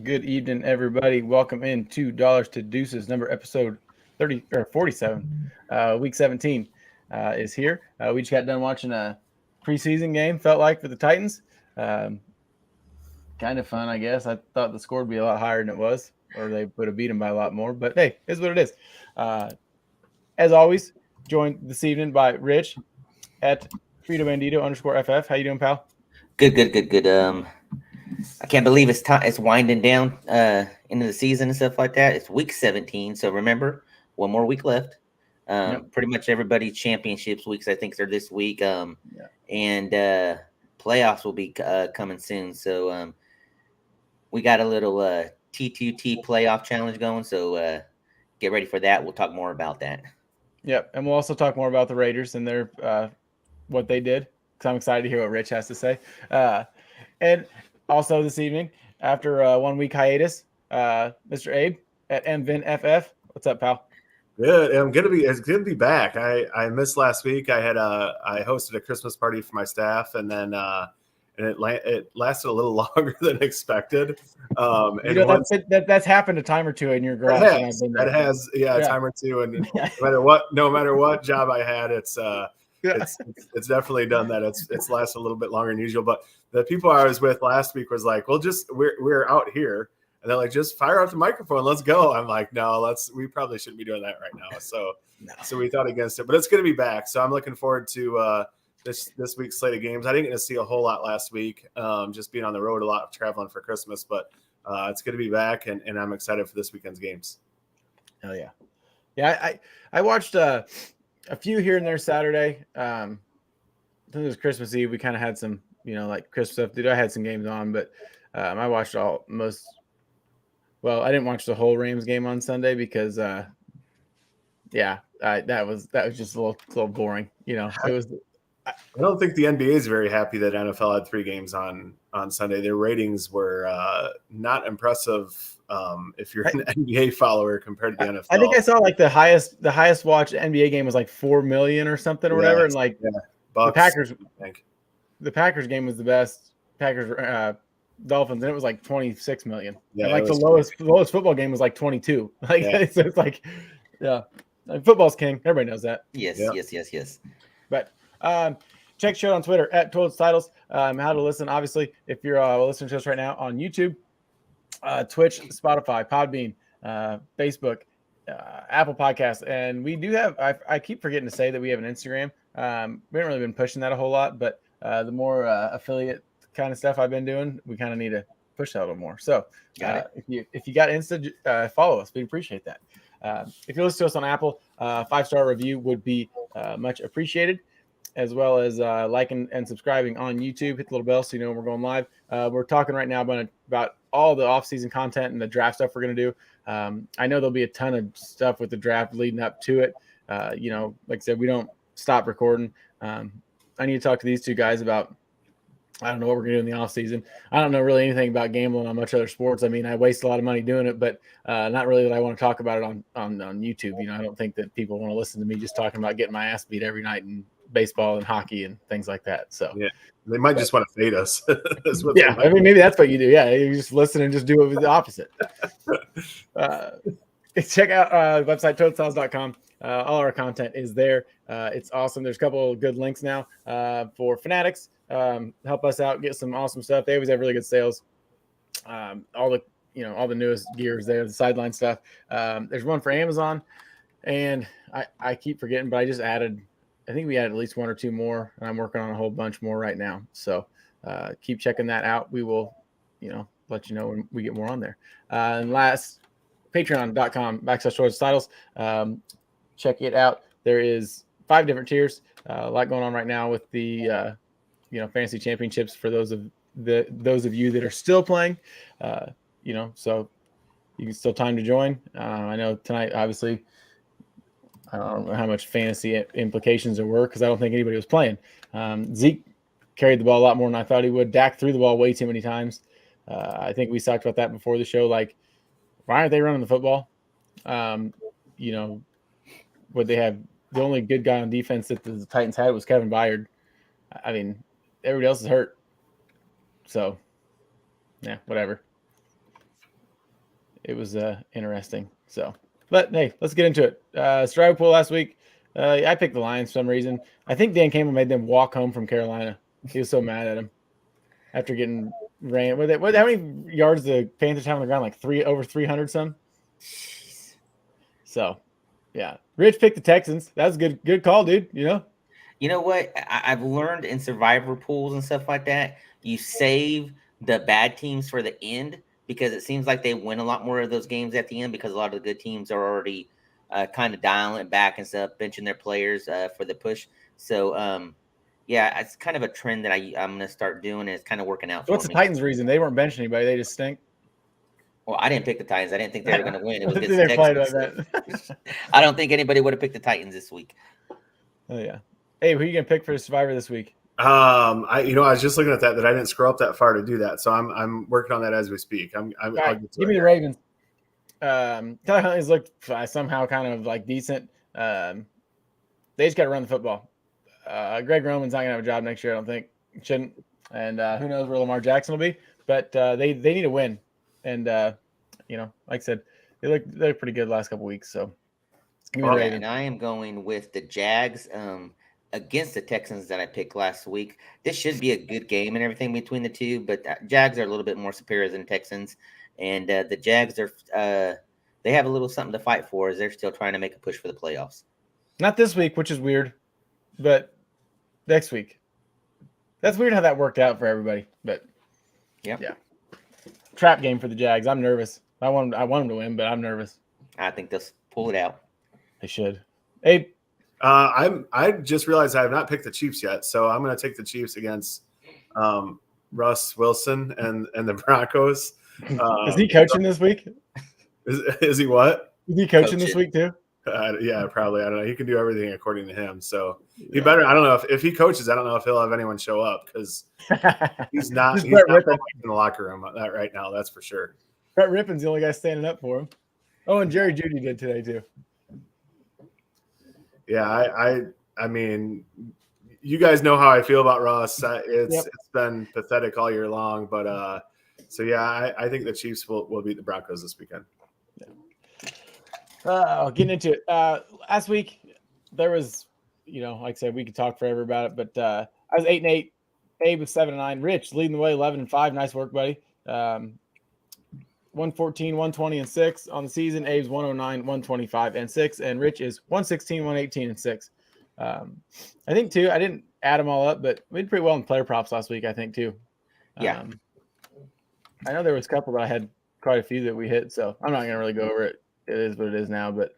Good evening, everybody. Welcome in to Dollars to Deuces, episode 30 or 47. Week 17 is here. We just got done watching a preseason game. Felt like for the Titans, kind of fun, I guess. I thought the score would be a lot higher than it was, or they would have beat them by a lot more. But hey, it's what it is. As always, joined this evening by Rich at Frito Bandito _FF. How you doing, pal? Good. I can't believe it's winding down into the season and stuff like that. It's week 17, so remember, one more week left. Yep. Pretty much everybody's championships weeks, I think, they're this week. Yeah. And playoffs will be coming soon. So we got a little T2T playoff challenge going. So get ready for that. We'll talk more about that. Yep, and we'll also talk more about the Raiders and their what they did, because I'm excited to hear what Rich has to say. And also this evening, after a 1 week hiatus, Mr. Abe at MVinFF. What's up, pal? Good. It's good to be back. I missed last week. I hosted a Christmas party for my staff, and then it lasted a little longer than expected. That's happened a time or two in your garage. That has a time or two, and no matter what job I had, it's definitely done that. It's lasted a little bit longer than usual. But the people I was with last week was like, well, we're out here. And they're like, just fire up the microphone. Let's go. I'm like, no, we probably shouldn't be doing that right now. So we thought against it, but it's going to be back. So I'm looking forward to this week's slate of games. I didn't get to see a whole lot last week, just being on the road a lot, traveling for Christmas, but it's going to be back, and I'm excited for this weekend's games. Hell yeah. Yeah. I watched a few here and there Saturday. I think it was Christmas Eve. We kind of had some, like Christmas stuff. I had some games on, but I watched Well, I didn't watch the whole Rams game on Sunday because, that was just a little boring. It was. I don't think the NBA is very happy that NFL had 3 games on Sunday. Their ratings were not impressive if you're an NBA follower compared to the NFL. I think I saw like the highest watched NBA game was like 4 million or something or whatever, and like Bucks, the Packers. I think. The Packers game was the best. Packers. Dolphins, and it was like 26 million. Yeah, and like the lowest football game was like 22. So it's like, like football's king. Everybody knows that. Yes. But check the show on Twitter at Told Titles. How to listen, obviously, if you're listening to us right now on YouTube, Twitch, Spotify, Podbean, Facebook, Apple Podcasts, and we do have. I keep forgetting to say that we have an Instagram. We haven't really been pushing that a whole lot, but the more affiliate kind of stuff I've been doing, we kind of need to push that a little more. So if you got Insta, follow us. We appreciate that. If you listen to us on Apple, 5-star review would be much appreciated, as well as liking and subscribing on YouTube. Hit the little bell so you know when we're going live. We're talking right now about all the off-season content and the draft stuff we're going to do. I know there'll be a ton of stuff with the draft leading up to it. Like I said, we don't stop recording. I need to talk to these two guys about, I don't know what we're going to do in the off season. I don't know really anything about gambling on much other sports. I mean, I waste a lot of money doing it, but not really that I want to talk about it on YouTube. I don't think that people want to listen to me just talking about getting my ass beat every night in baseball and hockey and things like that. So they might just want to fade us. I mean, maybe that's what you do. Yeah, you just listen and just do it with the opposite. Check out website toadstyles.com. All our content is there. It's awesome. There's a couple of good links now for fanatics. Help us out, get some awesome stuff. They always have really good sales. All the newest gears there, the sideline stuff. There's one for Amazon, and I keep forgetting, but I think we added at least 1 or 2 more, and I'm working on a whole bunch more right now. So keep checking that out. We will, let you know when we get more on there. And last, patreon.com/titles. Check it out. There is 5 different tiers. A lot going on right now with the fantasy championships for those of you that are still playing. So you can still time to join. I know tonight, obviously, I don't know how much fantasy implications there were because I don't think anybody was playing. Zeke carried the ball a lot more than I thought he would. Dak threw the ball way too many times. I think we talked about that before the show. Like, why aren't they running the football? Would they have the only good guy on defense that the Titans had was Kevin Byard. I mean, everybody else is hurt. So, yeah, whatever. it was interesting. So, but hey, let's get into it. Survivor pool last week. I picked the Lions for some reason. I think Dan Campbell made them walk home from Carolina. He was so mad at him after getting ran. How many yards the Panthers have on the ground? Like over 300 some. So, yeah. Rich picked the Texans. That was good call, dude. You know what? I've learned in survivor pools and stuff like that, you save the bad teams for the end because it seems like they win a lot more of those games at the end because a lot of the good teams are already kind of dialing it back and stuff, benching their players for the push. So, yeah, it's kind of a trend that I'm going to start doing, and it's kind of working out for me. What's the Titans' reason? They weren't benching anybody. They just stink. Well, I didn't pick the Titans. I didn't think they were going to win. It was against they the played Texans. like that. I don't think anybody would have picked the Titans this week. Oh, yeah. Hey, who are you going to pick for Survivor this week? I was just looking at that I didn't scroll up that far to do that. So I'm working on that as we speak. Right, give me the Ravens. Tyler Huntley's looked somehow kind of like decent. They just got to run the football. Greg Roman's not going to have a job next year, I don't think. Shouldn't. And who knows where Lamar Jackson will be. But they need to win. And, like I said, they look pretty good the last couple weeks. So, give me the Ravens. And I am going with the Jags against the Texans that I picked last week. This should be a good game and everything between the two, but Jags are a little bit more superior than Texans. And the Jags are they have a little something to fight for as they're still trying to make a push for the playoffs. Not this week, which is weird, but next week. That's weird how that worked out for everybody. But yeah. Trap game for the Jags. I'm nervous. I want them to win, but I'm nervous. I think they'll pull it out. They should. Hey, I just realized I have not picked the Chiefs yet, so I'm going to take the Chiefs against Russ Wilson and the Broncos. Is he coaching this week? Is he what? Is he coaching this week too? Yeah, probably. I don't know. He can do everything according to him. So he better. I don't know if he coaches. I don't know if he'll have anyone show up because he's not in the locker room right now. That's for sure. Brett Rippon's the only guy standing up for him. Oh, and Jerry Jeudy did today too. Yeah, I mean, you guys know how I feel about Russ. It's been pathetic all year long, but so yeah, I think the Chiefs will beat the Broncos this weekend. Getting into it. Last week there was, like I said, we could talk forever about it, but I was 8-8. Abe was 7-9. Rich leading the way, 11-5. Nice work, buddy. 114, 120, and 6 on the season. Abe's 109, 125, and 6, and Rich is 116, 118, and 6. I think too. I didn't add them all up, but we did pretty well in player props last week. I think too. Yeah. I know there was a couple that I had quite a few that we hit, so I'm not going to really go over it. It is what it is now. But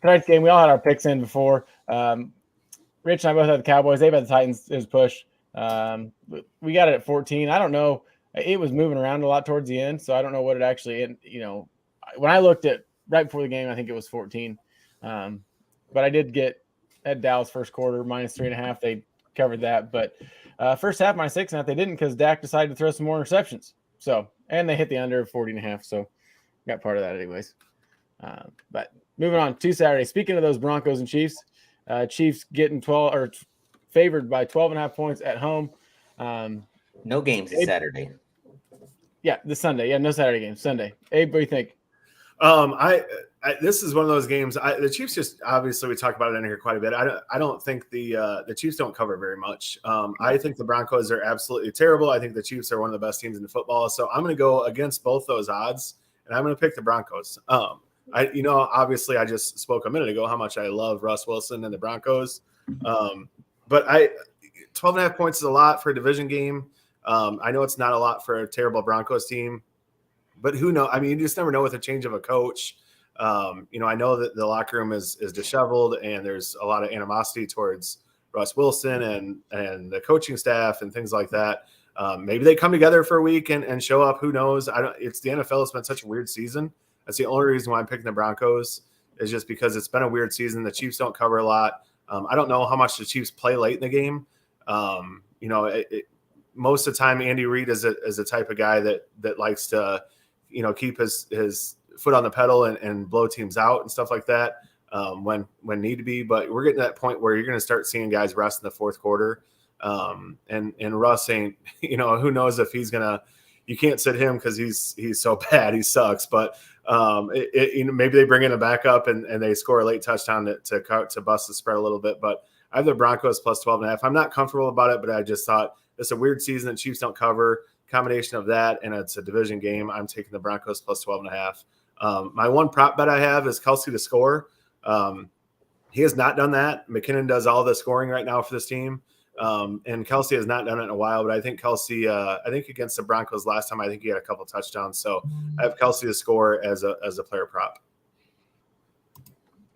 tonight's game, we all had our picks in before. Rich and I both had the Cowboys. They had the Titans. It was push. We got it at 14. I don't know. It was moving around a lot towards the end, so I don't know what it actually. When I looked at right before the game, I think it was 14. But I did get at Dallas first quarter -3.5. They covered that, but first half -6.5. They didn't because Dak decided to throw some more interceptions. So and they hit the under of 40.5. So got part of that anyways. But moving on to Saturday. Speaking of those Broncos and Chiefs, Chiefs getting favored by 12.5 points at home. No games this Saturday. Yeah, this Sunday. Yeah, no Saturday games. Sunday. Abe, what do you think? This is one of those games. The Chiefs just obviously we talk about it in here quite a bit. I don't think the Chiefs don't cover very much. I think the Broncos are absolutely terrible. I think the Chiefs are one of the best teams in football. So I'm going to go against both those odds, and I'm going to pick the Broncos. Obviously I just spoke a minute ago how much I love Russ Wilson and the Broncos. But 12.5 points is a lot for a division game. I know it's not a lot for a terrible Broncos team, but who knows? I mean, you just never know with a change of a coach. I know that the locker room is disheveled and there's a lot of animosity towards Russ Wilson and the coaching staff and things like that. Maybe they come together for a week and show up. Who knows? It's the NFL. It's been such a weird season. That's the only reason why I'm picking the Broncos is just because it's been a weird season. The Chiefs don't cover a lot. I don't know how much the Chiefs play late in the game. Most of the time, Andy Reid is a type of guy that likes to, keep his foot on the pedal and blow teams out and stuff like that when need to be. But we're getting to that point where you're going to start seeing guys rest in the fourth quarter. And Russ ain't, who knows if he's going to, you can't sit him because he's so bad. He sucks. But maybe they bring in a backup and they score a late touchdown to bust the spread a little bit. But I have the Broncos plus 12.5. I'm not comfortable about it, but I just thought it's a weird season that Chiefs don't cover. Combination of that and it's a division game. I'm taking the Broncos plus 12.5. My one prop bet I have is Kelsey to score. He has not done that. McKinnon does all the scoring right now for this team. And Kelsey has not done it in a while, but I think Kelsey, against the Broncos last time, I think he had a couple touchdowns. So I have Kelsey to score as a player prop.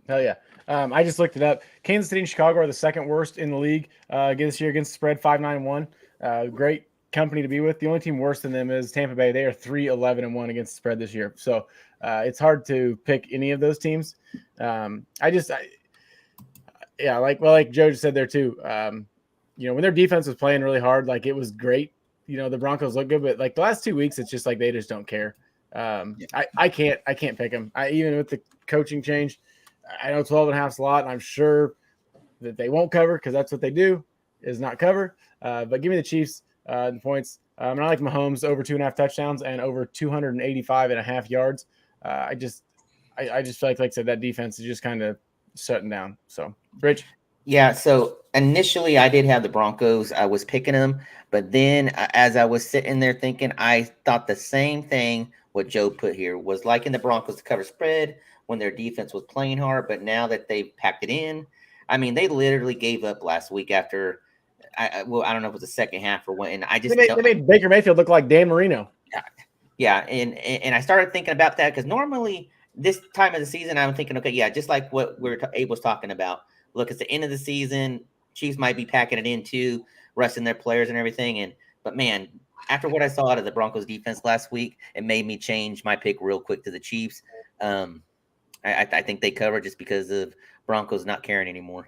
Hell yeah. I just looked it up. Kansas City and Chicago are the second worst in the league this year against the spread, 5-9-1. Great company to be with. The only team worse than them is Tampa Bay. They are 3-11-1 against the spread this year. So it's hard to pick any of those teams. Like Joe just said there too. When their defense was playing really hard, like it was great. The Broncos look good, but like the last 2 weeks, it's just like they just don't care. I can't pick them. Even with the coaching change, I know 12.5 is a lot, and I'm sure that they won't cover because that's what they do is not cover. But give me the Chiefs the points. And I like Mahomes over 2.5 touchdowns and over 285.5 yards. I just feel like I said, that defense is just kind of shutting down. So, Rich. Yeah, so initially I did have the Broncos. I was picking them, but then as I was sitting there thinking, I thought the same thing what Joe put here was liking the Broncos to cover spread when their defense was playing hard, but now that they've packed it in, I mean, they literally gave up last week after I don't know if it was the second half or what, and I just they made Baker Mayfield look like Dan Marino. Yeah, and I started thinking about that because normally this time of the season I'm thinking, okay, yeah, just like what Abe was talking about. Look, it's the end of the season. Chiefs might be packing it in too, resting their players and everything. But man, after what I saw out of the Broncos defense last week, it made me change my pick real quick to the Chiefs. I think they cover just because of Broncos not caring anymore.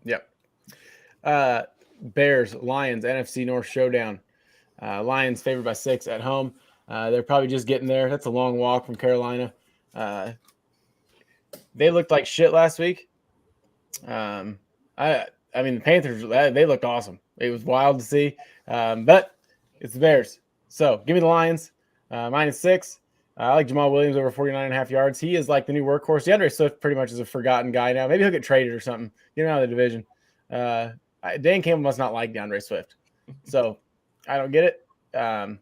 Yep. Bears, Lions, NFC North showdown. Lions favored by 6 at home. They're probably just getting there. That's a long walk from Carolina. They looked like shit last week. The Panthers, they looked awesome. It was wild to see, but it's the Bears. So give me the Lions, -6. I like Jamal Williams over 49.5 yards. He is like the new workhorse. DeAndre Swift pretty much is a forgotten guy now. Maybe he'll get traded or something. Get him out of the division. Dan Campbell must not like DeAndre Swift. So I don't get it. I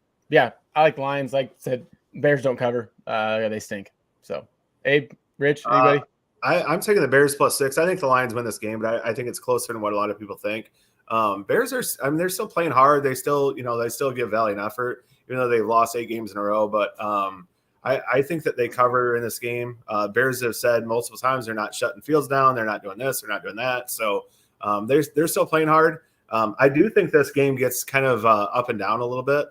like the Lions. Like I said, Bears don't cover. They stink. So, Abe, Rich, anybody? I'm taking the Bears +6. I think the Lions win this game, but I think it's closer than what a lot of people think. Bears are, they're still playing hard. They still, they still give valiant effort, even though they've lost 8 games in a row. But I think that they cover in this game. Bears have said multiple times they're not shutting Fields down. They're not doing this. They're not doing that. So they're still playing hard. I do think this game gets kind of up and down a little bit.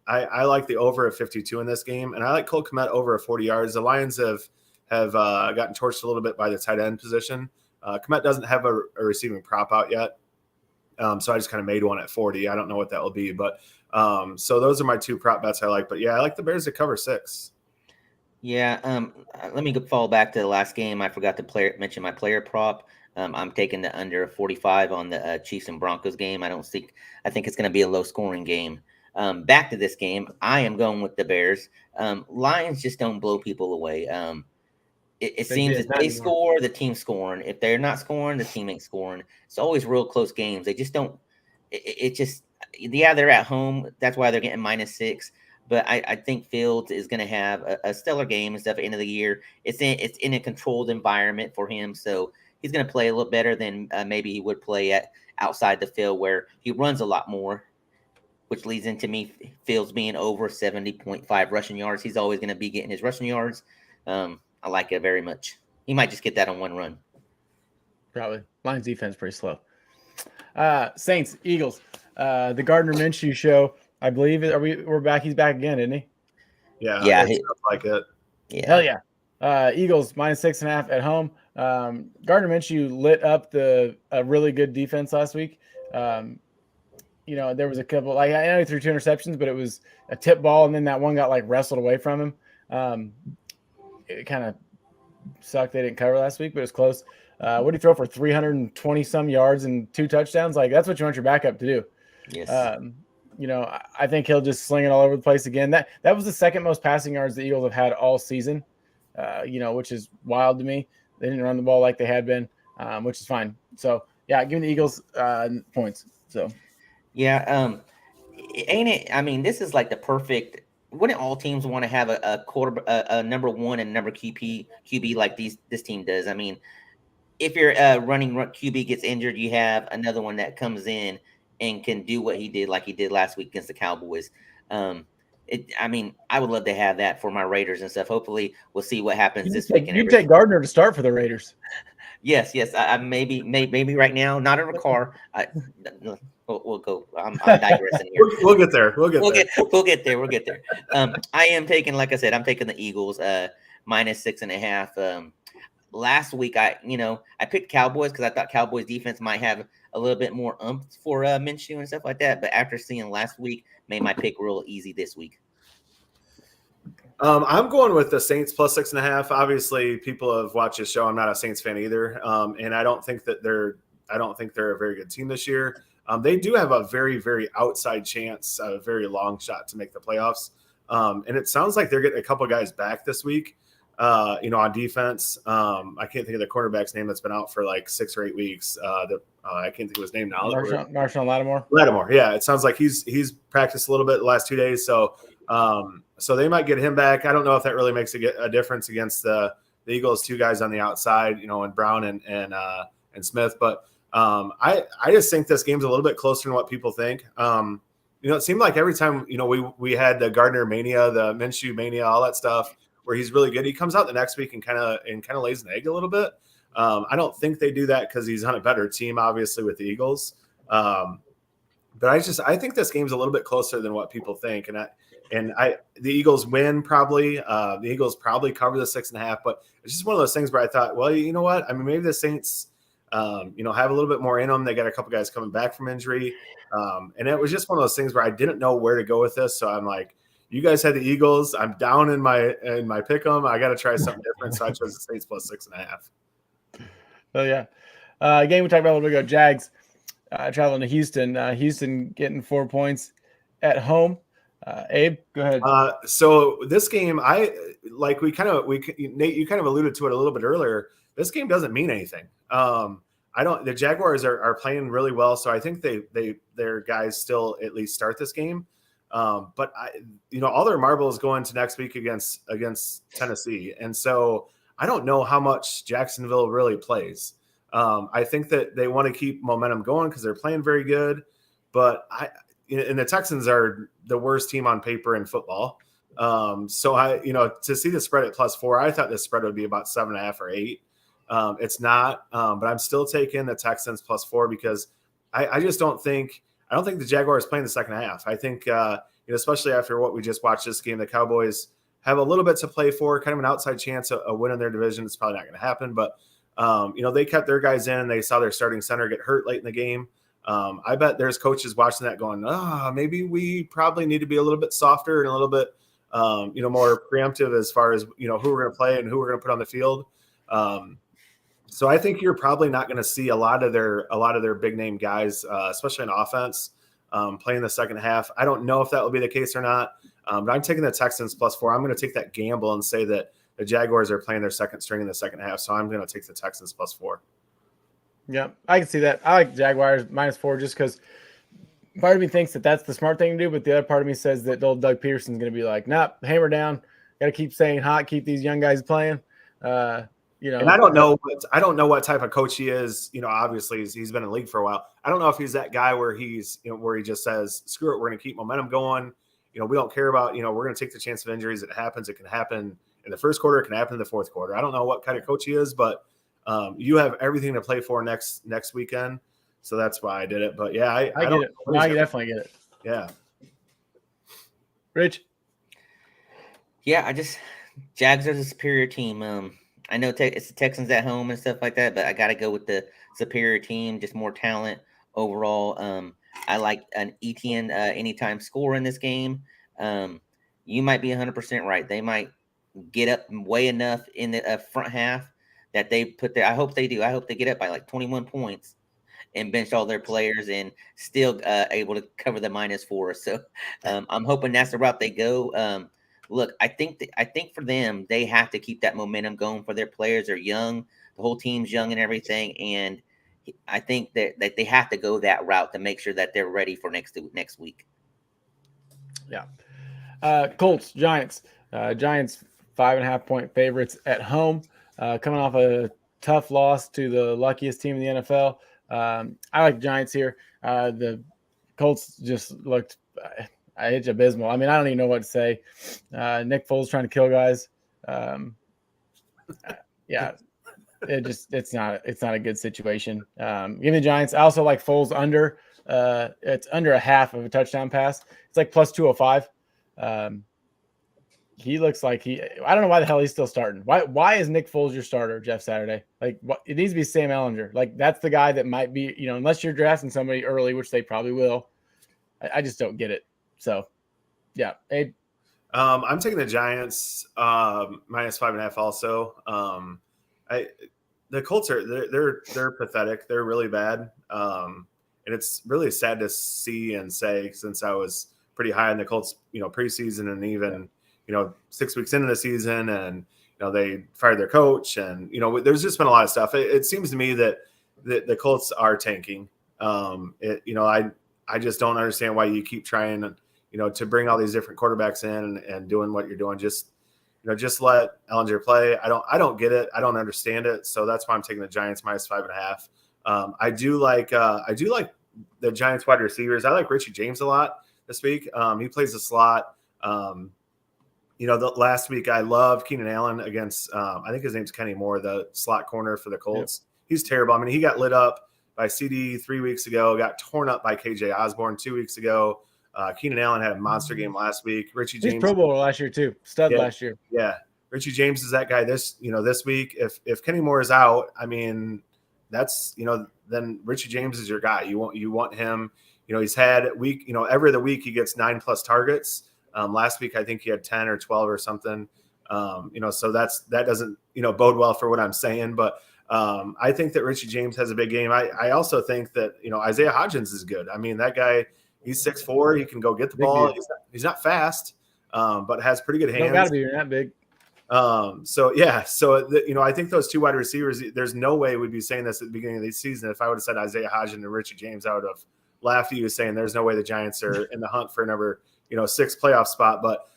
I like the over of 52 in this game, and I like Cole Kmet over 40 yards. The Lions have gotten torched a little bit by the tight end position. Kmet doesn't have a receiving prop out yet. So I just kind of made one at 40. I don't know what that will be, but so those are my 2 prop bets I like. But yeah, I like the Bears to cover 6. Yeah. Let me fall back to the last game. I forgot to mention my player prop. I'm taking the under 45 on the Chiefs and Broncos game. I think it's going to be a low scoring game. Back to this game, I am going with the Bears. Lions just don't blow people away. It seems if they score, the team's scoring. If they're not scoring, the team ain't scoring. It's always real close games. They just don't. They're at home. That's why they're getting -6. But I think Fields is going to have a stellar game and stuff at the end of the year. It's in a controlled environment for him, so he's going to play a little better than maybe he would play at outside the field where he runs a lot more, which leads into me Fields being over 70.5 rushing yards. He's always going to be getting his rushing yards. I like it very much. He might just get that on one run. Probably. Lions defense pretty slow. Saints, Eagles. The Gardner Minshew show, I believe. We're back. He's back again, isn't he? Yeah. It sounds like it. Yeah. Hell yeah. Eagles -6.5 at home. Gardner Minshew lit up a really good defense last week. There was a couple. I know he threw 2 interceptions, but it was a tip ball, and then that one got wrestled away from him. It kind of sucked they didn't cover last week, but it was close. What did he throw for 320 some yards and 2 touchdowns? That's what you want your backup to do. Yes. I think he'll just sling it all over the place again. That was the second most passing yards the Eagles have had all season, which is wild to me. They didn't run the ball like they had been, which is fine. So, yeah, give me the Eagles points. So, yeah, ain't it? I mean, this is like the perfect. Wouldn't all teams want to have a number one and number QB like this team does? I mean, if your running QB gets injured, you have another one that comes in and can do what he did, like he did last week against the Cowboys. I mean, I would love to have that for my Raiders and stuff. Hopefully, we'll see what happens this week. You take Gardner to start for the Raiders. Yes. I maybe right now, not in a car. We'll go. I'm digressing here. We'll get there. We'll get there. I am taking, like I said, I'm taking the Eagles -6.5. Last week, I picked Cowboys because I thought Cowboys defense might have a little bit more oomph for Minshew and stuff like that. But after seeing last week, made my pick real easy this week. I'm going with the Saints +6.5. Obviously, people have watched this show. I'm not a Saints fan either, and I don't think they're a very good team this year. They do have a very, very outside chance, a very long shot to make the playoffs. And it sounds like they're getting a couple guys back this week. On defense. I can't think of the quarterback's name that's been out for like 6 or 8 weeks. I can't think of his name now. Marshawn Lattimore. Lattimore, yeah. It sounds like he's practiced a little bit the last 2 days, so they might get him back. I don't know if that really makes a difference against the Eagles, 2 guys on the outside, and Brown and Smith. But I just think this game's a little bit closer than what people think. It seemed like every time we had the Gardner mania, the Minshew mania, all that stuff, where he's really good, he comes out the next week and kind of lays an egg a little bit. I don't think they do that because he's on a better team, obviously, with the Eagles. But I think this game's a little bit closer than what people think, and the Eagles win probably. The Eagles probably cover the 6.5, but it's just one of those things where I thought, well, you know what? I mean, maybe the Saints, have a little bit more in them. They got a couple guys coming back from injury, and it was just one of those things where I didn't know where to go with this. So I'm like, you guys had the Eagles. I'm down in my pick 'em. I got to try something different, so I chose the Saints +6.5. Oh yeah, game we talked about a little bit ago. Jags traveling to Houston. Houston getting 4 points at home. Abe, go ahead. So this game, Nate, you kind of alluded to it a little bit earlier. This game doesn't mean anything. The Jaguars are playing really well, so I think their guys still at least start this game. But all their marbles going to next week against Tennessee, and so I don't know how much Jacksonville really plays. I think that they want to keep momentum going because they're playing very good, but and the Texans are the worst team on paper in football. So to see the spread at +4, I thought the spread would be about 7.5 or 8. It's not, but I'm still taking the Texans +4 because I just don't think the Jaguars play in the second half. I think, especially after what we just watched this game, the Cowboys have a little bit to play for, kind of an outside chance of winning their division. It's probably not going to happen, but they kept their guys in. They saw their starting center get hurt late in the game. I bet there's coaches watching that going, maybe we probably need to be a little bit softer and a little bit, more preemptive as far as, who we're going to play and who we're going to put on the field. So I think you're probably not going to see a lot of their big name guys, especially in offense, playing the second half. I don't know if that will be the case or not, but I'm taking the Texans +4. I'm going to take that gamble and say that the Jaguars are playing their second string in the second half. So I'm going to take the Texans +4. Yeah, I can see that. I like Jaguars -4 just because part of me thinks that that's the smart thing to do, but the other part of me says that old Doug Peterson's going to be like, "Nah, hammer down. Got to keep staying hot, keep these young guys playing." And I don't know what type of coach he is. Obviously he's been in the league for a while. I don't know if he's that guy where he's, where he just says, "Screw it, we're going to keep momentum going. We don't care about, we're going to take the chance of injuries. It happens. It can happen in the first quarter. It can happen in the fourth quarter." I don't know what kind of coach he is, but you have everything to play for next weekend. So that's why I did it. But yeah, I get it. No, I definitely get it. Yeah. Rich. Yeah, Jags are the superior team. I know it's the Texans at home and stuff like that, but I got to go with the superior team, just more talent overall. I like an ETN anytime score in this game. You might be 100% right. They might get up way enough in the front half that they put there. I hope they do. I hope they get up by like 21 points and benched all their players and still able to cover the -4. So I'm hoping that's the route they go. Look, I think for them, they have to keep that momentum going for their players. They're young, the whole team's young and everything, and I think that they have to go that route to make sure that they're ready for next week. Yeah. Colts, Giants. Giants 5.5-point favorites at home, coming off a tough loss to the luckiest team in the NFL. I like the Giants here. The Colts just looked it's abysmal. I mean, I don't even know what to say. Nick Foles trying to kill guys. Yeah, it's not a good situation. Give me the Giants. I also like Foles under. It's under a half of a touchdown pass. It's like plus 205. He looks like I don't know why the hell he's still starting. Why is Nick Foles your starter, Jeff Saturday? Like, it needs to be Sam Ehlinger. Like, that's the guy that might be, unless you're drafting somebody early, which they probably will. I just don't get it. So, yeah. I'm taking the Giants -5.5 also. The Colts they're pathetic. They're really bad. And it's really sad to see and say, since I was pretty high on the Colts, preseason and even, 6 weeks into the season, and, they fired their coach, and, there's just been a lot of stuff. It seems to me that the Colts are tanking. I just don't understand why you keep trying, to bring all these different quarterbacks in and doing what you're doing. Just let Ehlinger play. I don't get it. I don't understand it. So that's why I'm taking the Giants -5.5. I do like the Giants wide receivers. I like Richie James a lot this week. He plays the slot. The last week I love Keenan Allen against I think his name's Kenny Moore, the slot corner for the Colts. Yep. He's terrible. I mean, he got lit up by CD 3 weeks ago, got torn up by KJ Osborne 2 weeks ago. Keenan Allen had a monster game last week. Richie James, he's Pro Bowler last year too. Stud last year. Yeah. Richie James is that guy this week. If Kenny Moore is out, I mean, that's, then Richie James is your guy. You want him. He's had every other week he gets 9+ targets. Last week I think he had 10 or 12 or something. So that doesn't bode well for what I'm saying. But I think that Richie James has a big game. I also think that Isaiah Hodgins is good. I mean, that guy, he's 6'4". He can go get the ball. He's not fast, but has pretty good hands. Don't gotta be that big. I think those two wide receivers, there's no way we'd be saying this at the beginning of the season. If I would have said Isaiah Hodgins and Richie James, I would have laughed at you saying there's no way the Giants are in the hunt for number 6 playoff spot. But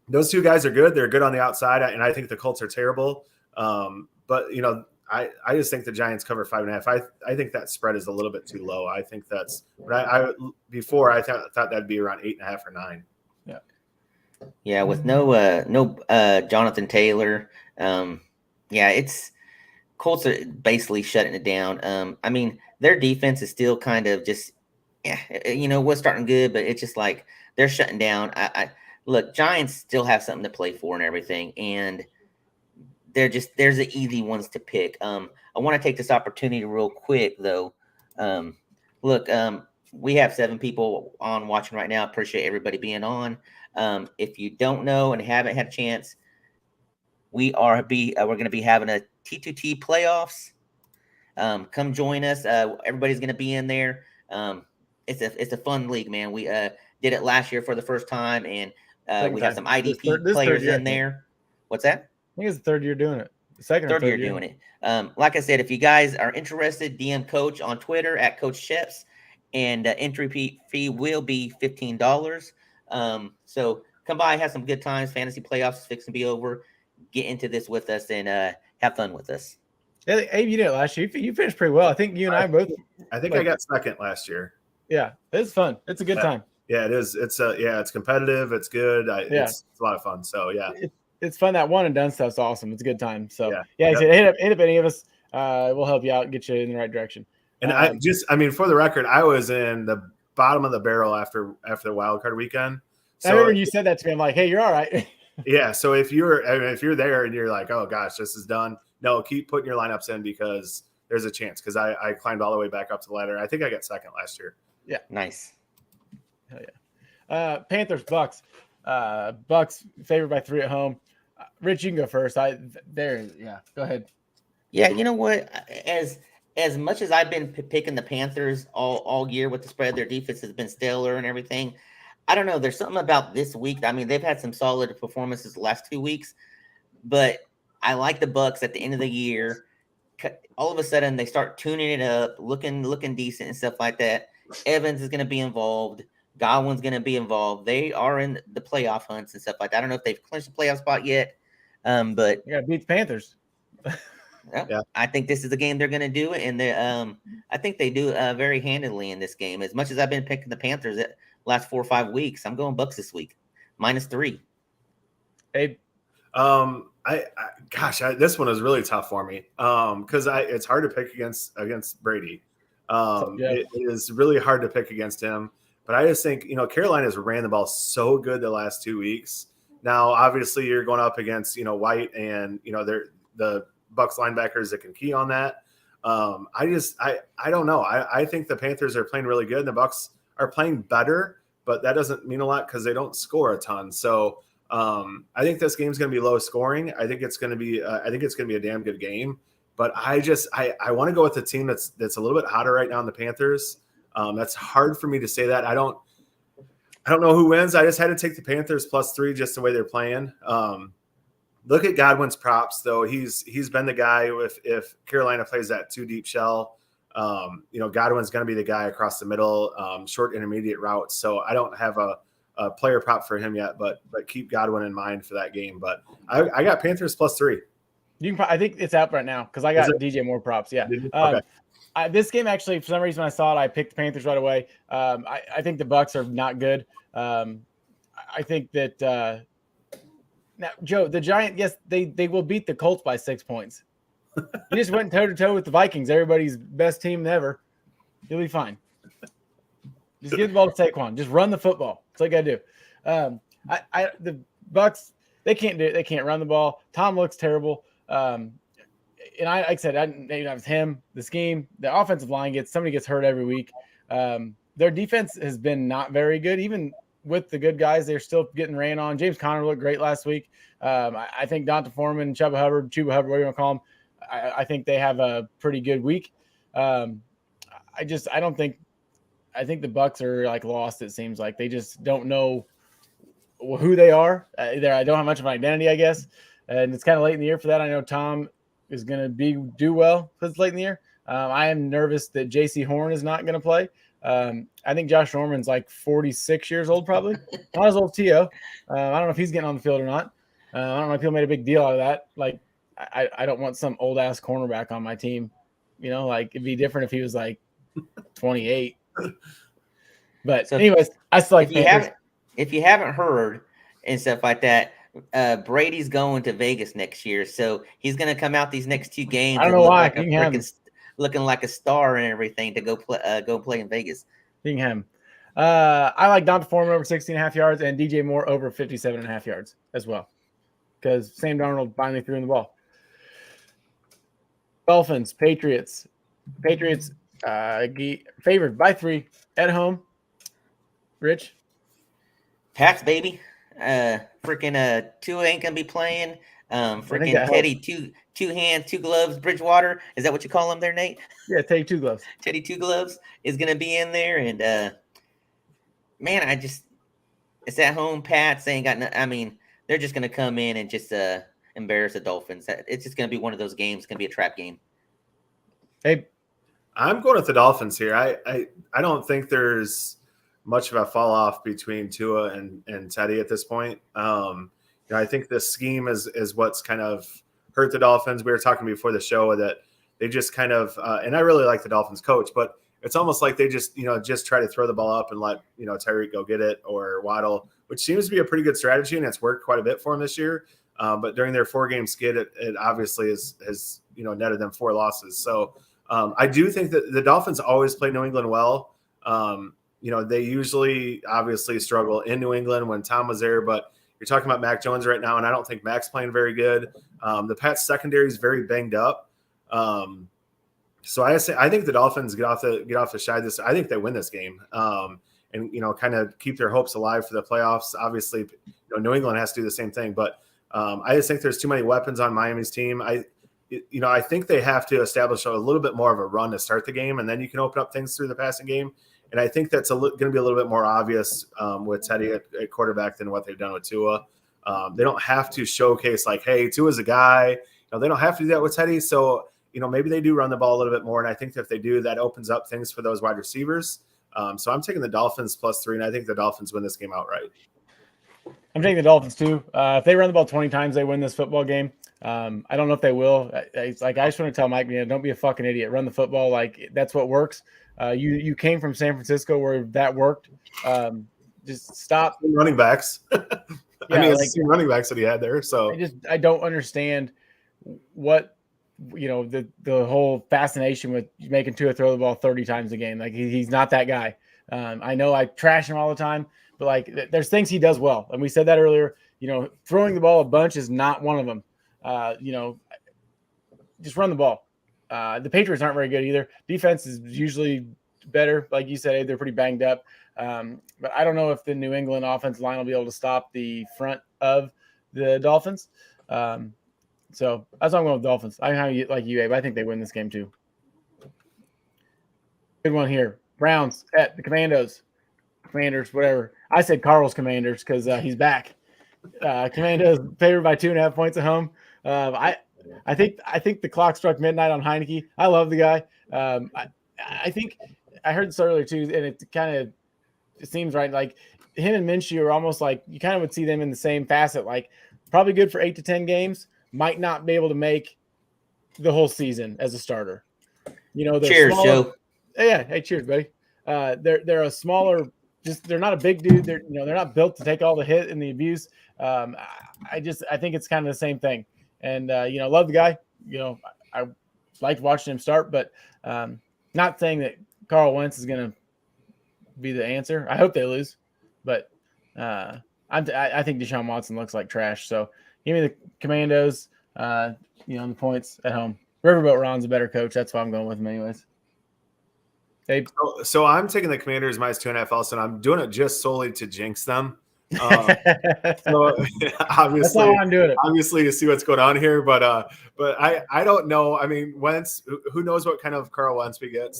those two guys are good. They're good on the outside, and I think the Colts are terrible. But I just think the Giants cover 5.5. I think that spread is a little bit too low. I think that's before I thought that'd be around 8.5 or 9. Yeah, with no Jonathan Taylor. It's Colts are basically shutting it down. I mean, their defense is still kind of just, was starting good, but it's just like they're shutting down. Look, Giants still have something to play for and everything, and there's the easy ones to pick. I want to take this opportunity real quick though. We have 7 people on watching right now. Appreciate everybody being on. If you don't know and haven't had a chance, we're going to be having a T2T playoffs. Come join us. Everybody's going to be in there. It's a fun league, man. We did it last year for the first time, and we have some IDP players in there. What's that? I think it's the third year doing it. Third year doing it. Like I said, if you guys are interested, DM Coach on Twitter at Coach Sheps, and entry fee will be $15. So come by, have some good times. Fantasy playoffs is fixing to be over. Get into this with us and have fun with us. Yeah, Abe, you did it last year. You finished pretty well. I think you and I both. I think I got second last year. Yeah, it's fun. It's a good time. Yeah, it is. It's competitive. It's good. It's a lot of fun. So yeah, it's fun. That one and done stuff's awesome. It's a good time. So yep. Hit up any of us. We'll help you out and get you in the right direction. And for the record, I was in the bottom of the barrel after the wild card weekend. So, I remember you said that to me. I'm like, hey, you're all right. Yeah. So if you're there and you're like, oh gosh, this is done. No, keep putting your lineups in because there's a chance. Because I climbed all the way back up to the ladder. I think I got second last year. Yeah. Nice. Hell yeah. Panthers, Bucks. Bucks favored by 3 at home. Rich, you can go first. Go ahead. Yeah, you know what? as much as I've been picking the Panthers all year with the spread, their defense has been stellar and everything. I don't know. There's something about this week. I mean, they've had some solid performances the last 2 weeks, but I like the Bucks at the end of the year. All of a sudden, they start tuning it up, looking decent and stuff like that. Evans is going to be involved. Godwin's going to be involved. They are in the playoff hunts and stuff like that. I don't know if they've clinched the playoff spot yet, but you got to beat the Panthers. Yeah. I think this is the game they're going to do, and I think they do very handily in this game. As much as I've been picking the Panthers the last 4 or 5 weeks, I'm going Bucks this week, -3. Hey, this one is really tough for me because it's hard to pick against Brady. It is really hard to pick against him, but I just think Carolina's ran the ball so good the last 2 weeks. Now, obviously, you're going up against White and they're the Bucks linebackers that can key on that. I don't know. I think the Panthers are playing really good and the Bucks are playing better, but that doesn't mean a lot because they don't score a ton. So I think this game's going to be low scoring. I think it's going to be a damn good game. But I want to go with the team that's a little bit hotter right now in the Panthers. That's hard for me to say that. I don't know who wins. I just had to take the Panthers +3 just the way they're playing. Look at Godwin's props, though. He's been the guy if Carolina plays that 2 deep shell. Godwin's going to be the guy across the middle, short intermediate routes. So I don't have a player prop for him yet, but keep Godwin in mind for that game. But I got Panthers +3. I think it's out right now because I got DJ Moore props. Yeah. Okay. This game actually, for some reason, when I saw it, I picked the Panthers right away. I think the Bucks are not good. I think that now, Joe, the Giants, yes, they will beat the Colts by 6 points. You just went toe to toe with the Vikings, everybody's best team ever. You'll be fine. Just give the ball to Saquon. Just run the football. That's all you gotta do. The Bucks, they can't do it. They can't run the ball. Tom looks terrible. And like I said, maybe not with him, the scheme, the offensive line somebody gets hurt every week. Their defense has been not very good. Even with the good guys, they're still getting ran on. James Conner looked great last week. I think Donta Foreman, Chuba Hubbard, whatever you want to call them, I think they have a pretty good week. I think the Bucks are like lost. It seems like they just don't know who they are. I don't have much of an identity, I guess. And it's kind of late in the year for that. I know Tom is going to do well because it's late in the year. I am nervous that J.C. Horn is not going to play. I think Josh Norman's like 46 years old, probably. Not as old as T.O. I don't know if he's getting on the field or not. I don't know if people made a big deal out of that. Like, I don't want some old-ass cornerback on my team. Like, it'd be different if he was like 28. But so anyways, I still like if you haven't heard and stuff like that, Brady's going to Vegas next year, so he's going to come out these next 2 games. I don't know why. Looking like a star and everything to go play in Vegas. Bingham. I like Donta Foreman over 16.5 yards and DJ Moore over 57.5 yards as well, because Sam Darnold finally threw in the ball. Dolphins, Patriots. Patriots favored by 3 at home. Rich? Pats, baby. Freaking Tua ain't gonna be playing. Freaking Teddy, two hands, 2 gloves. Bridgewater, is that what you call him there, Nate? Yeah, Teddy 2 gloves. Teddy 2 gloves is gonna be in there, and man, it's at home. Pats, they ain't got. I mean, they're just gonna come in and just embarrass the Dolphins. It's just gonna be one of those games. It's gonna be a trap game. Hey, I'm going with the Dolphins here. I don't think there's much of a fall off between Tua and Teddy at this point. I think the scheme is what's kind of hurt the Dolphins. We were talking before the show that they just kind of, and I really like the Dolphins coach, but it's almost like they just try to throw the ball up and let, Tyreek go get it or Waddle, which seems to be a pretty good strategy. And it's worked quite a bit for them this year. But during their 4-game skid, it obviously has netted them 4 losses. So I do think that the Dolphins always play New England well. They usually obviously struggle in New England when Tom was there, but you're talking about Mac Jones right now, and I don't think Mac's playing very good. The Pats secondary is very banged up. So I think the Dolphins get off the side this. I think they win this game, and kind of keep their hopes alive for the playoffs. Obviously, New England has to do the same thing, but I just think there's too many weapons on Miami's team. I think they have to establish a little bit more of a run to start the game, and then you can open up things through the passing game. And I think that's going to be a little bit more obvious with Teddy at quarterback than what they've done with Tua. They don't have to showcase like, hey, Tua's a guy. They don't have to do that with Teddy. So, maybe they do run the ball a little bit more. And I think that if they do, that opens up things for those wide receivers. So I'm taking the Dolphins +3, and I think the Dolphins win this game outright. I'm taking the Dolphins too. If they run the ball 20 times, they win this football game. I don't know if they will. It's like I just want to tell Mike, don't be a fucking idiot. Run the football. Like that's what works. You came from San Francisco where that worked. Just stop running backs. Yeah, it's the same running backs that he had there. So I don't understand what the whole fascination with making Tua throw the ball 30 times a game. Like he's not that guy. I know I trash him all the time, but like there's things he does well, and we said that earlier. Throwing the ball a bunch is not one of them. Just run the ball. The Patriots aren't very good either. Defense is usually better. Like you said, they're pretty banged up. But I don't know if the New England offensive line will be able to stop the front of the Dolphins. So that's why I'm going with Dolphins. I'm like you, Abe. I think they win this game too. Good one here. Browns at the Commanders, whatever. I said Carl's Commanders because he's back. Commandos favored by 2.5 points at home. I think the clock struck midnight on Heineke. I love the guy. I think I heard this earlier too, and it seems right. Like him and Minshew are almost like you kind of would see them in the same facet. Like probably good for 8 to 10 games. Might not be able to make the whole season as a starter. Cheers, Joe. Yeah, hey, cheers, buddy. They're a smaller. They're not a big dude. They're not built to take all the hit and the abuse. I think it's kind of the same thing. And love the guy. I liked watching him start, but not saying that Carl Wentz is going to be the answer. I hope they lose, but I think Deshaun Watson looks like trash. So give me the Commandos. The points at home. Riverboat Ron's a better coach. That's why I'm going with him, anyways. Hey. So I'm taking the Commanders -2.5 also, and I'm doing it just solely to jinx them. So obviously, that's how I'm doing it. Obviously, you see what's going on here, but I don't know. I mean, Wentz. Who knows what kind of Carl Wentz we get?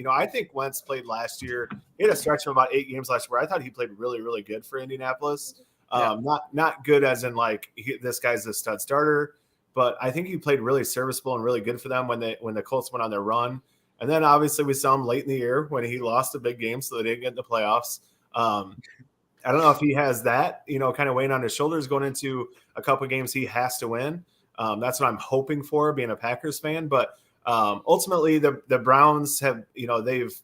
I think Wentz played last year. He had a stretch of about 8 games last year where I thought he played really, really good for Indianapolis. Not good as in like this guy's the stud starter, but I think he played really serviceable and really good for them when the Colts went on their run. And then obviously we saw him late in the year when he lost a big game, so they didn't get in the playoffs. I don't know if he has that, kind of weighing on his shoulders going into a couple of games he has to win. That's what I'm hoping for, being a Packers fan. But ultimately, the Browns have, they've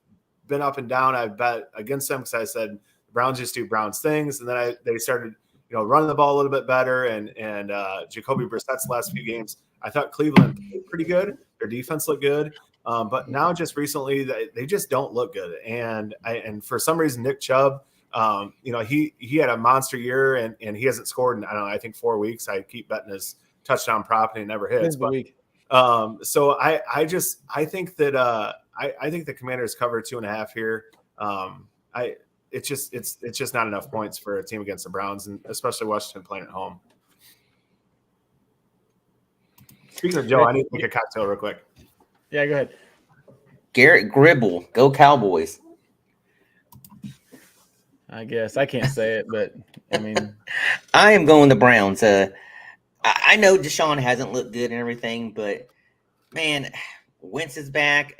been up and down. I bet against them because I said the Browns just do Browns things, and then they started, running the ball a little bit better. And Jacoby Brissett's last few games, I thought Cleveland played pretty good. Their defense looked good. But now just recently they just don't look good. And for some reason, Nick Chubb, he had a monster year and he hasn't scored in, I think 4 weeks. I keep betting his touchdown prop and he never hits. But, so I think that I think the Commanders cover 2.5 here. It's just not enough points for a team against the Browns, and especially Washington playing at home. Speaking of Joe, I need to make a cocktail real quick. Yeah, go ahead. Garrett Gribble, go Cowboys. I guess I can't say it, but I mean, I am going the Browns. I know Deshaun hasn't looked good and everything, but man, Wentz is back.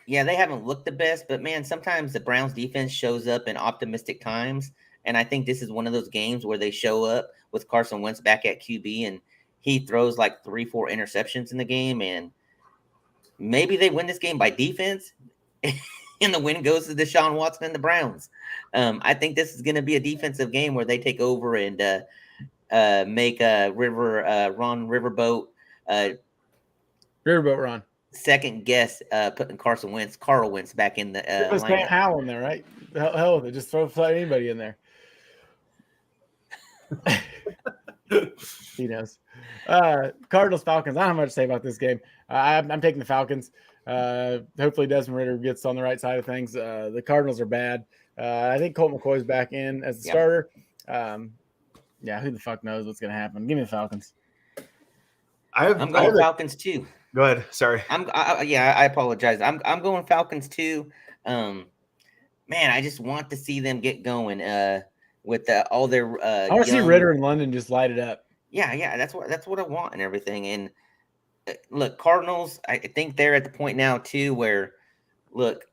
Yeah, they haven't looked the best, but man, sometimes the Browns defense shows up in optimistic times, and I think this is one of those games where they show up with Carson Wentz back at QB, and he throws like 3-4 interceptions in the game, and maybe they win this game by defense, and the win goes to Deshaun Watson and the Browns. I think this is going to be a defensive game where they take over and make Riverboat Ron second guess putting Carl Wentz back in the lineup. Can't howl in there, right? Hell with it. Just throw anybody in there. He knows. Cardinals Falcons. I don't have much to say about this game. I'm taking the Falcons. Hopefully Desmond Ridder gets on the right side of things. The Cardinals are bad. I think Colt McCoy's back in as the starter. Who the fuck knows what's going to happen? Give me the Falcons. I'm going Falcons too. Go ahead. Sorry. I apologize. I'm going Falcons too. Man, I just want to see them get going. With all their I want to see Ritter in London just light it up. Yeah, that's what I want and everything. And look, Cardinals, I think they're at the point now too where, look,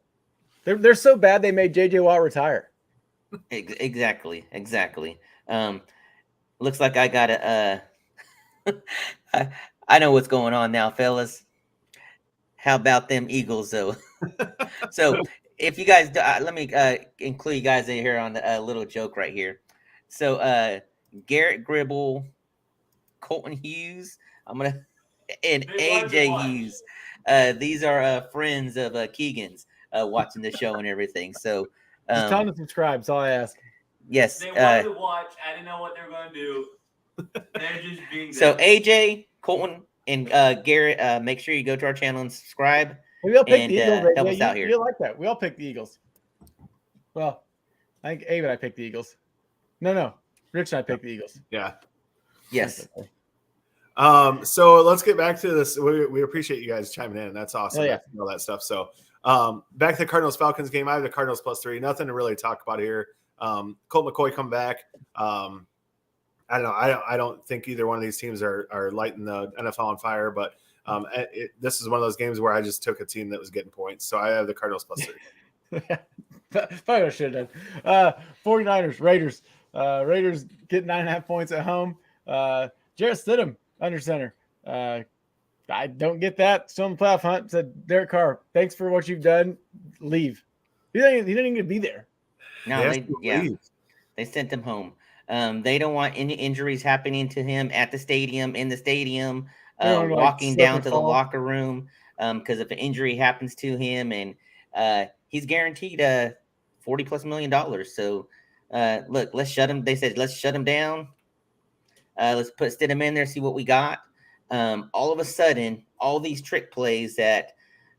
they're so bad they made JJ Watt retire. Exactly. Looks like I got a. I know what's going on now, fellas. How about them Eagles, though? So, if you guys, let me include you guys in here on a little joke right here. So, Garrett Gribble, Colton Hughes, and AJ Hughes. These are friends of Keegan's watching the show and everything. So, just tell them to subscribe. That's all I ask. Yes. They wanted to watch. I didn't know what they were going to do. They're just being so AJ, Colton, and Garrett, make sure you go to our channel and subscribe. We all picked the Eagles. Help us out here. You like that? We all picked the Eagles. Well, I think Abe and I picked the Eagles. No. Rich and I picked the Eagles. Yeah. Yes. So let's get back to this. We appreciate you guys chiming in. That's awesome. Oh, yeah. All that stuff. So back to the Cardinals Falcons game. I have the Cardinals +3. Nothing to really talk about here. Colt McCoy come back. I don't know. I don't think either one of these teams are lighting the NFL on fire, but this is one of those games where I just took a team that was getting points. So I have the Cardinals +3. Probably should have done. 49ers, Raiders. Raiders get 9.5 points at home. Jarrett Stidham under center. I don't get that. Still in the playoff hunt. Said Derek Carr, thanks for what you've done. Leave. He didn't even be there. No, they sent him home. They don't want any injuries happening to him at the stadium, in the stadium, walking down to the locker room. Because if an injury happens to him, and he's guaranteed $40+ million. So look, let's shut him. They said let's shut him down. Let's put Stidham in there, see what we got. All of a sudden, all these trick plays that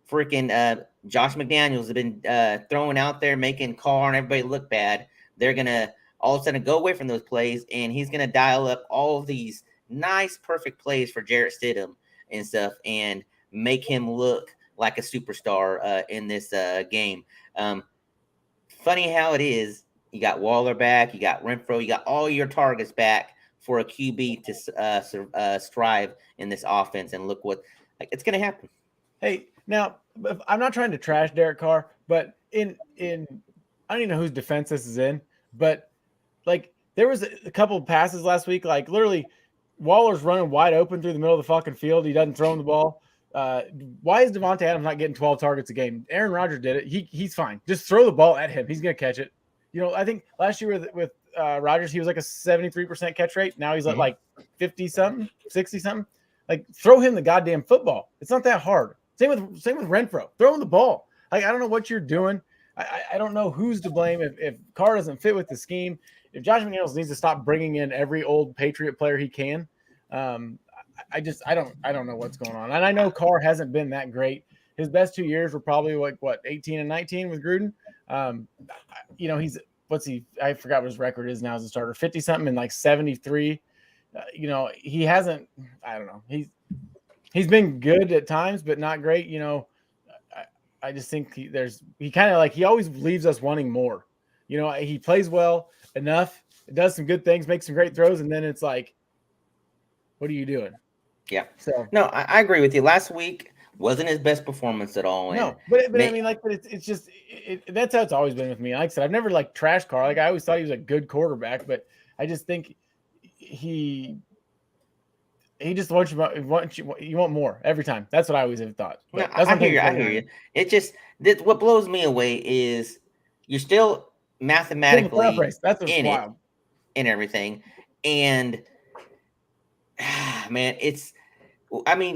freaking Josh McDaniels have been throwing out there, making Carr and everybody look bad. They're gonna all of a sudden go away from those plays, and he's gonna dial up all of these nice, perfect plays for Jarrett Stidham and stuff, and make him look like a superstar in this game. Funny how it is. You got Waller back, you got Renfro, you got all your targets back for a QB to strive in this offense, and look what it's going to happen. Hey, now I'm not trying to trash Derek Carr, but in I don't even know whose defense this is in, but like there was a couple of passes last week, like literally Waller's running wide open through the middle of the fucking field. He doesn't throw him the ball. Why is Devontae Adams not getting 12 targets a game? Aaron Rodgers did it. He's fine. Just throw the ball at him. He's going to catch it. You know, I think last year with Rodgers, he was like a 73% catch rate. Now he's at like 50-something, 60-something. Like, throw him the goddamn football. It's not that hard. Same with Renfro. Throw him the ball. Like, I don't know what you're doing. I don't know who's to blame if Carr doesn't fit with the scheme. If Josh McDaniels needs to stop bringing in every old Patriot player he can, I don't know what's going on. And I know Carr hasn't been that great. His best 2 years were probably like 18 and 19 with Gruden. You know, I forgot what his record is now as a starter, 50 something and like 73. You know, he hasn't, I don't know. He's been good at times, but not great. You know, I just think he kind of like, he always leaves us wanting more. You know, he plays well enough, does some good things, makes some great throws. And then it's like, what are you doing? Yeah. So no, I agree with you. Last week wasn't his best performance at all. No, but I mean, like, but it's just that's how it's always been with me. Like I said, I've never like trashed Carr. Like I always thought he was a good quarterback, but I just think he just wants you want more every time. That's what I always have thought. No, I hear you. It just what blows me away is you're still mathematically in it and everything, and man,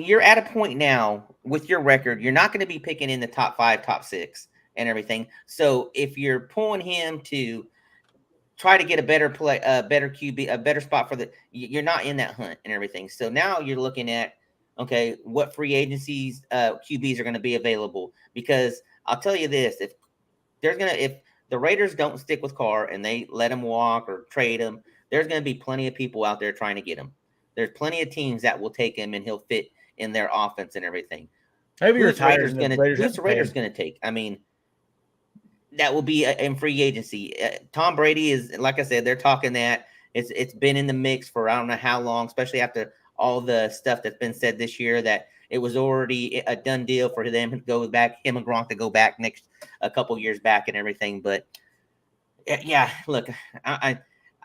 you're at a point now with your record, you're not going to be picking in the top 5, top 6 and everything. So if you're pulling him to try to get a better play, a better QB, a better spot you're not in that hunt and everything. So now you're looking at, okay, what free agencies QBs are going to be available? Because I'll tell you this, if the Raiders don't stick with Carr and they let him walk or trade him, there's going to be plenty of people out there trying to get him. There's plenty of teams that will take him and he'll fit in their offense and everything. Maybe Who's the Raiders going to take? I mean, that will be in free agency. Tom Brady is, like I said, they're talking that it's been in the mix for I don't know how long, especially after all the stuff that's been said this year, that it was already a done deal for them to go back, him and Gronk to go back a couple years back and everything. But yeah, look, I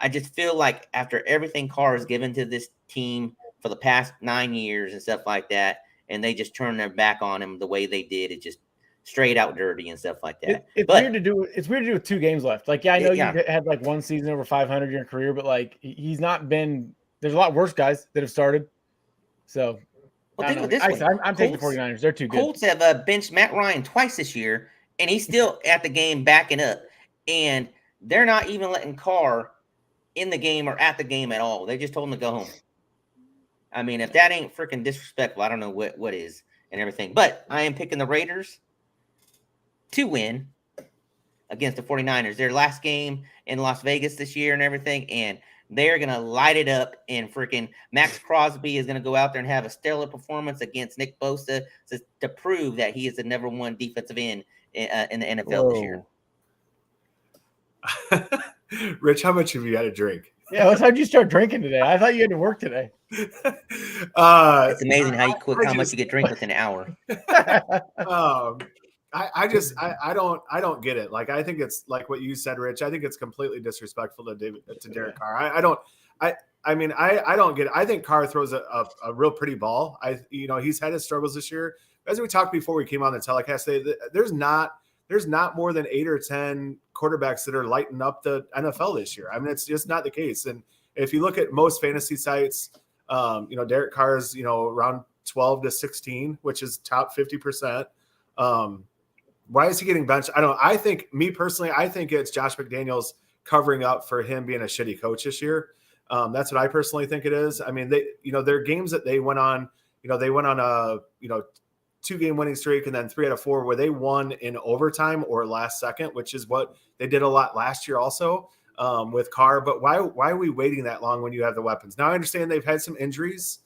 just feel like after everything Carr has given to this team for the past 9 years and stuff like that, and they just turn their back on him the way they did, it just straight out dirty and stuff like that. It's weird to do with 2 games left. Like, yeah, I know you had like one season over 500 in your career, but like he's not been. There's a lot worse guys that have started. So, well, think of this way. I'm taking the 49ers. They're too good. Colts have benched Matt Ryan twice this year, and he's still at the game backing up, and they're not even letting Carr in the game or at the game at all. They just told him to go home. I mean, if that ain't freaking disrespectful, I don't know what is and everything. But I am picking the Raiders to win against the 49ers. Their last game in Las Vegas this year and everything, and they're going to light it up, and freaking Max Crosby is going to go out there and have a stellar performance against Nick Bosa to prove that he is the number 1 defensive end in the NFL this year. Rich, how much have you had to drink? Yeah, what time did you start drinking today? I thought you had to work today. It's amazing how much you get drink within an hour. I don't get it. Like, I think it's like what you said, Rich. I think it's completely disrespectful to Derek Carr. I don't get it. I think Carr throws a real pretty ball. He's had his struggles this year. As we talked before we came on the telecast, there's not more than 8 or 10 quarterbacks that are lighting up the NFL this year. I mean, it's just not the case. And if you look at most fantasy sites, Derek Carr is, around 12 to 16, which is top 50%. Why is he getting benched? I think it's Josh McDaniels covering up for him being a shitty coach this year. That's what I personally think it is. I mean, their games that they went on, they went on a, 2-game winning streak and then 3 out of 4 where they won in overtime or last second, which is what they did a lot last year also with Carr. But why are we waiting that long when you have the weapons? Now I understand they've had some injuries.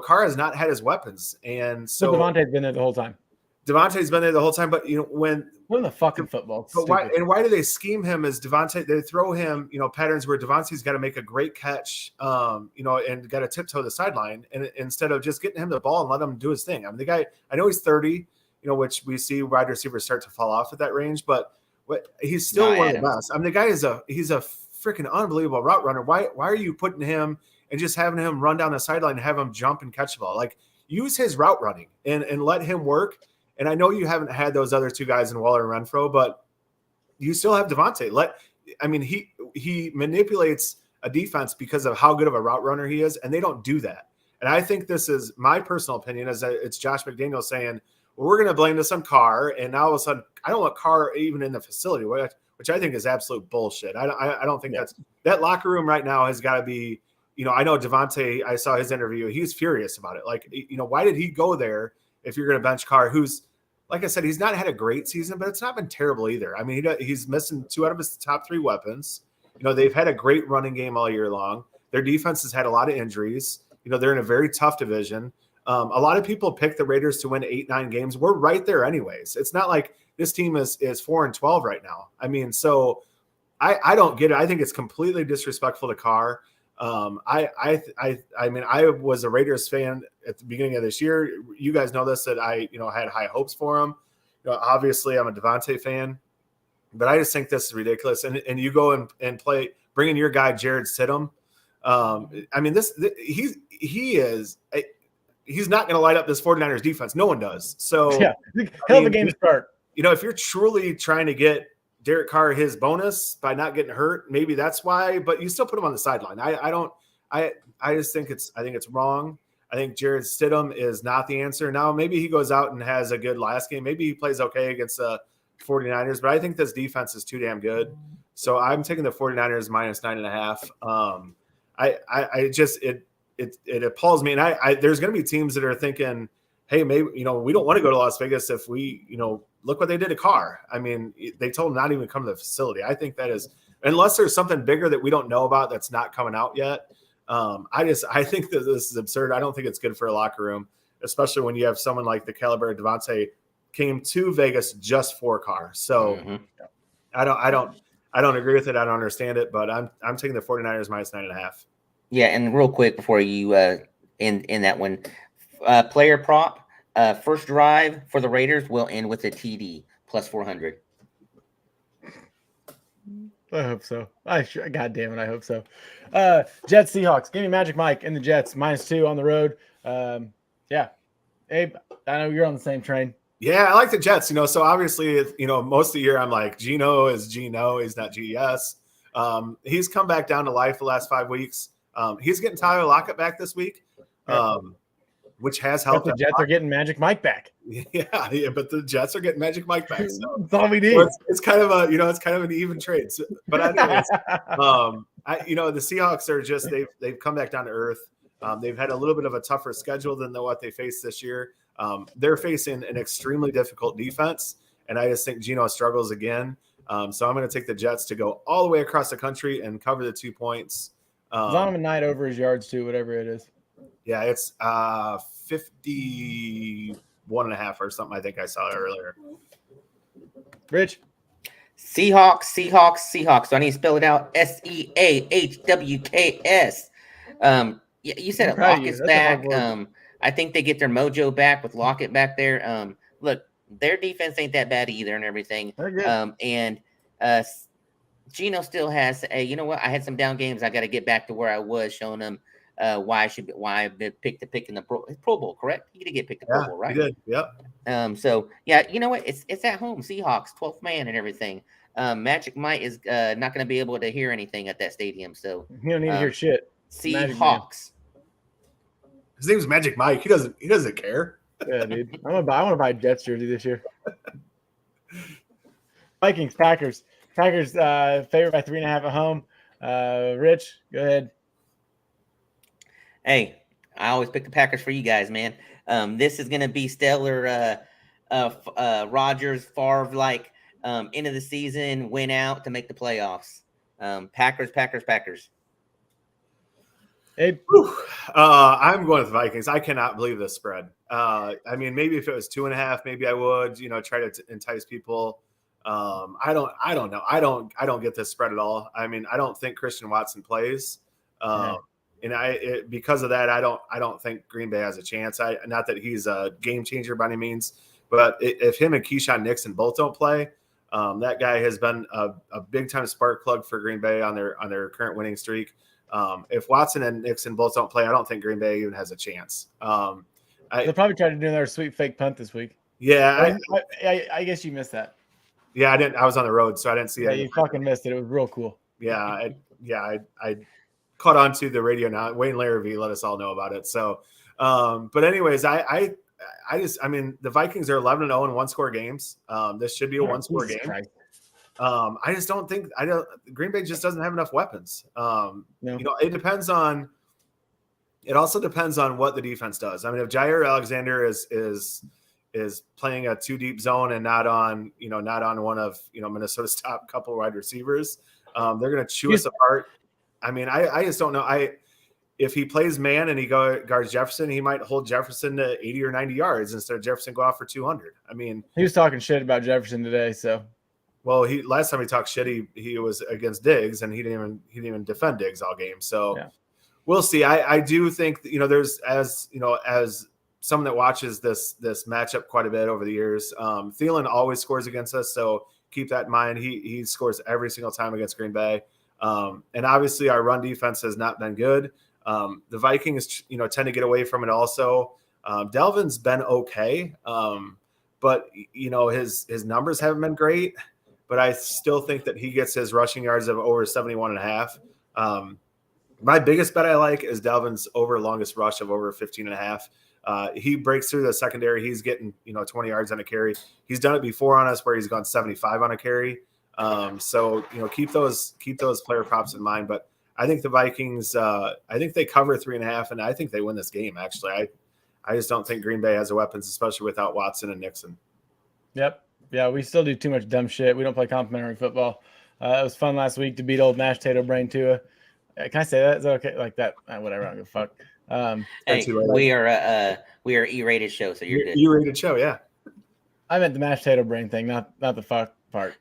Carr has not had his weapons. And so Devontae's been there the whole time. Devontae's been there the whole time, but when the fucking football. But why do they scheme him as Devontae? They throw him, patterns where Devontae's got to make a great catch, and got to tiptoe the sideline, and instead of just getting him the ball and let him do his thing. I mean, the guy, I know he's 30, which we see wide receivers start to fall off at that range, but he's still one of the best. I mean, the guy he's a freaking unbelievable route runner. Why are you putting him and just having him run down the sideline and have him jump and catch the ball? Like, use his route running and let him work. And I know you haven't had those other 2 guys in Waller and Renfro, but you still have Devontae. He manipulates a defense because of how good of a route runner he is, and they don't do that. And I think this is my personal opinion, is that it's Josh McDaniels saying, well, we're going to blame this on Carr, and now all of a sudden I don't want Carr even in the facility, which I think is absolute bullshit. I don't think that locker room right now has got to be, I know Devontae, I saw his interview. He's furious about it. Like, why did he go there? If you're going to bench Carr, who's, like I said, he's not had a great season, but it's not been terrible either. I mean, he's missing 2 out of his top 3 weapons. They've had a great running game all year long. Their defense has had a lot of injuries. They're in a very tough division. A lot of people pick the Raiders to win 8-9 games. We're right there anyways. It's not like this team is 4-12 right now. I mean, so I don't get it. I think it's completely disrespectful to Carr. I mean, I was a Raiders fan at the beginning of this year. You guys know this, that I, had high hopes for him. Obviously I'm a Devontae fan, but I just think this is ridiculous. And you go and play, bring in your guy, Jared Stidham. I mean, he's not going to light up this 49ers defense. No one does. So yeah, hell of a game to start. If you're truly trying to get Derek Carr his bonus by not getting hurt, maybe that's why, but you still put him on the sideline. I just think it's wrong. I think Jared Stidham is not the answer. Now, maybe he goes out and has a good last game. Maybe he plays okay against the 49ers, but I think this defense is too damn good. So I'm taking the 49ers minus 9.5. It appalls me. And there's going to be teams that are thinking, hey, maybe, we don't want to go to Las Vegas if we, look what they did to Carr. I mean, they told him not even come to the facility. I think that is, unless there's something bigger that we don't know about that's not coming out yet. I think that this is absurd. I don't think it's good for a locker room, especially when you have someone like the caliber of Devontae came to Vegas just for Carr. So I don't agree with it. I don't understand it, but I'm taking the 49ers minus 9.5. Yeah, and real quick before you in that one, player prop, first drive for the Raiders will end with a TD plus 400. I hope so. God damn it, I hope so. Jets Seahawks. Give me Magic Mike and the Jets -2 on the road. Yeah, Abe, I know you're on the same train. Yeah, I like the Jets. So obviously, most of the year I'm like, Geno is Geno. He's not GS. He's come back down to life the last 5 weeks. He's getting Tyler Lockett back this week, which has helped. But the Jets are getting Magic Mike back. Yeah, but the Jets are getting Magic Mike back. So that's all we need. So it's kind of it's kind of an even trade. So, but anyways, the Seahawks are just they've come back down to earth. They've had a little bit of a tougher schedule than what they faced this year. They're facing an extremely difficult defense, and I just think Geno struggles again. So I'm going to take the Jets to go all the way across the country and cover the 2 points. Zonovan Knight over his yards too, whatever it is. Yeah, it's 51.5 or something. I think I saw it earlier. Rich. Seahawks. So I need to spell it out. SEAHWKS. You said it. Lockett's back. I think they get their mojo back with Lockett back there. Look, their defense ain't that bad either and everything. And Geno still has you know what? I had some down games. I got to get back to where I was, showing them why I've been picked to pick in the Pro Bowl, correct? He did get picked in the Pro Bowl, right? He did. Yep. So yeah, you know what? It's at home, Seahawks, 12th man and everything. Magic Mike is not going to be able to hear anything at that stadium, so you don't need to hear shit. Seahawks. His name's Magic Mike. He doesn't care. Yeah, dude. I want to buy a Jets jersey this year. Vikings, Packers. Packers favored by 3.5 at home. Rich, go ahead. Hey, I always pick the Packers for you guys, man. This is going to be stellar. Rodgers, Favre, end of the season, win out to make the playoffs. Packers. Abe? I'm going with the Vikings. I cannot believe this spread. Maybe if it was 2.5, maybe I would, try to entice people. I don't know. I don't get this spread at all. I don't think Christian Watson plays. And because of that, I don't think Green Bay has a chance. Not that he's a game changer by any means, but if him and Keyshawn Nixon both don't play, that guy has been a big time spark plug for Green Bay on their current winning streak. If Watson and Nixon both don't play, I don't think Green Bay even has a chance. They'll probably try to do their sweet fake punt this week. Yeah, I guess you missed that. Yeah, I didn't. I was on the road, so I didn't see it. Yeah, you fucking missed it. It was real cool. Yeah, I caught on to the radio now. Wayne Larrabee let us all know about it. So, but anyways, the Vikings are 11-0 in 1-score games. This should be a 1-score game. Christ. I just don't think Green Bay just doesn't have enough weapons. No. It also depends on what the defense does. If Jair Alexander is playing a 2 deep zone and not on one of Minnesota's top couple wide receivers, they're going to chew us apart. I just don't know. If he plays man and he guards Jefferson, he might hold Jefferson to 80 or 90 yards instead of Jefferson go off for 200. He was talking shit about Jefferson today, so. Well, last time he talked shit, he was against Diggs, and he didn't even defend Diggs all game. So We'll see. I do think there's as someone that watches this matchup quite a bit over the years. Thielen always scores against us, so keep that in mind. He scores every single time against Green Bay, and obviously our run defense has not been good. The Vikings tend to get away from it also. Delvin's been okay, but his numbers haven't been great. But I still think that he gets his rushing yards of over 71.5. My biggest bet I like is Delvin's over longest rush of over 15.5. He breaks through the secondary. He's getting 20 yards on a carry. He's done it before on us where he's gone 75 on a carry. So keep those player props in mind. But I think the Vikings, I think they cover 3.5, and I think they win this game. Actually, I just don't think Green Bay has the weapons, especially without Watson and Nixon. Yep. Yeah, we still do too much dumb shit. We don't play complimentary football. It was fun last week to beat old mashed potato brain Tua. Can I say that? Is that okay? Like that? Whatever. I don't give a fuck. Hey, we are a E-rated show, so you're good. E-rated show, yeah. I meant the mashed potato brain thing, not the fuck part.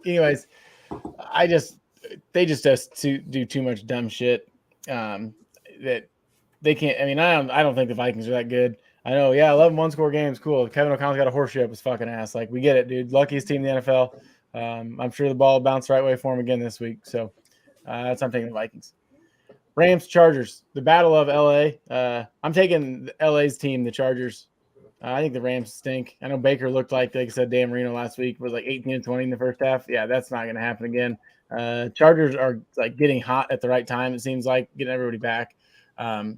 Anyways, they just do too much dumb shit that they can't. I mean, I don't think the Vikings are that good. I know, yeah, 11 one-score games, cool. Kevin O'Connell's got a horseshoe up his fucking ass. Like, we get it, dude. Luckiest team in the NFL. I'm sure the ball will bounce the right way for him again this week. So that's I'm taking the Vikings. Rams, Chargers, the battle of LA. I'm taking LA's team, the Chargers. I think the Rams stink. I know Baker looked like I said, Dan Marino last week was like 18-20 in the first half. Yeah, that's not going to happen again. Chargers are like getting hot at the right time. It seems like getting everybody back. I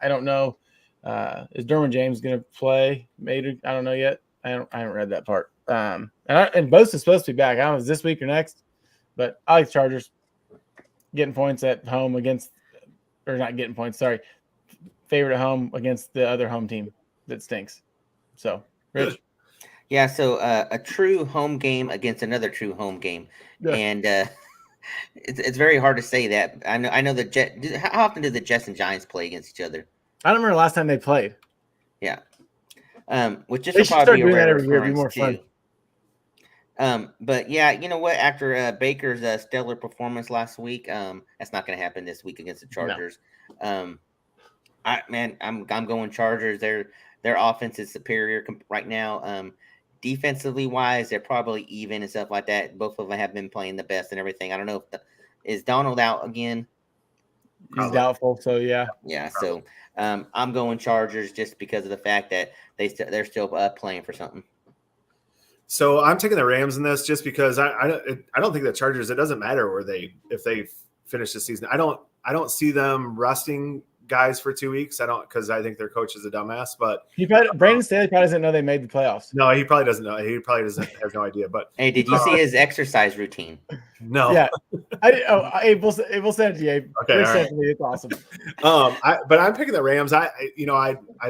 don't know. Is Derwin James going to play? Maybe I don't know yet. I haven't read that part. And Bosa is supposed to be back. I don't know if it's this week or next, but I like Chargers getting points at home against, or not getting points. Sorry, favorite at home against the other home team that stinks. So, Rich. Yeah. So a true home game against another true home game, and it's very hard to say that. I know the How often do the Jets and Giants play against each other? I don't remember last time they played. Yeah. Which this they will should probably start be a doing rare that every year. It'd be occurrence more too. fun. But yeah, you know what? After Baker's stellar performance last week, that's not going to happen this week against the Chargers. No. I'm going Chargers. Their offense is superior right now. Defensively wise, they're probably even and stuff like that. Both of them have been playing the best and everything. I don't know if is Donald out again. He's doubtful, so yeah. Yeah, so I'm going Chargers just because of the fact that they're still playing for something. So I'm taking the Rams in this just because I don't think the Chargers. It doesn't matter if they finish the season. I don't see them resting guys for 2 weeks. Because I think their coach is a dumbass. But Brandon Staley probably doesn't know they made the playoffs. No, he probably doesn't know. He probably has no idea. But hey, did you see his exercise routine? No. Yeah, we'll send it to you. Okay, all right. It's awesome. But I'm picking the Rams. I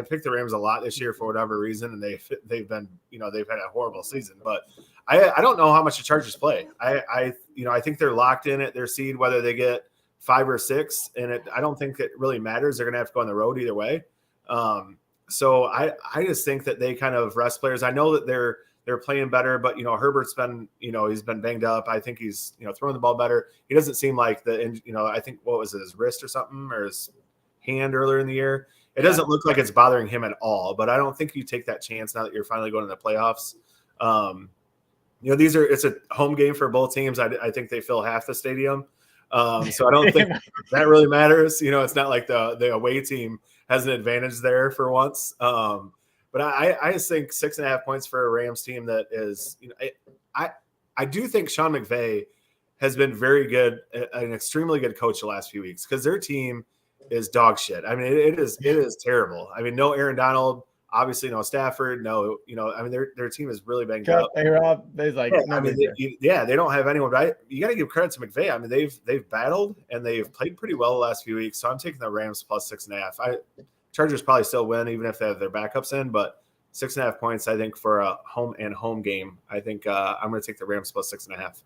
picked the Rams a lot this year for whatever reason, and they've been they've had a horrible season. But I don't know how much the Chargers play. I think they're locked in at their seed whether they get 5 or 6, and I don't think it really matters. They're going to have to go on the road either way. So I just think that they kind of rest players. I know that they're playing better, but Herbert's been he's been banged up. I think he's throwing the ball better. He doesn't seem like I think what was it, his wrist or something, or his hand earlier in the year. It doesn't look like it's bothering him at all. But I don't think you take that chance now that you're finally going to the playoffs. It's a home game for both teams. I think they fill half the stadium. So I don't think that really matters. It's not like the away team has an advantage there for once. But I just think 6.5 points for a Rams team that is, I do think Sean McVay has been very good, an extremely good coach the last few weeks because their team is dog shit. I mean, it is terrible. I mean, no Aaron Donald, obviously no Stafford, no, I mean, their team is really banged up. Hey Rob, they don't have anyone, but you got to give credit to McVay. I mean, they've battled and they've played pretty well the last few weeks. So I'm taking the Rams plus 6.5. Chargers probably still win even if they have their backups in, but 6.5 points, I think, for a home game. I think I'm going to take the Rams plus 6.5.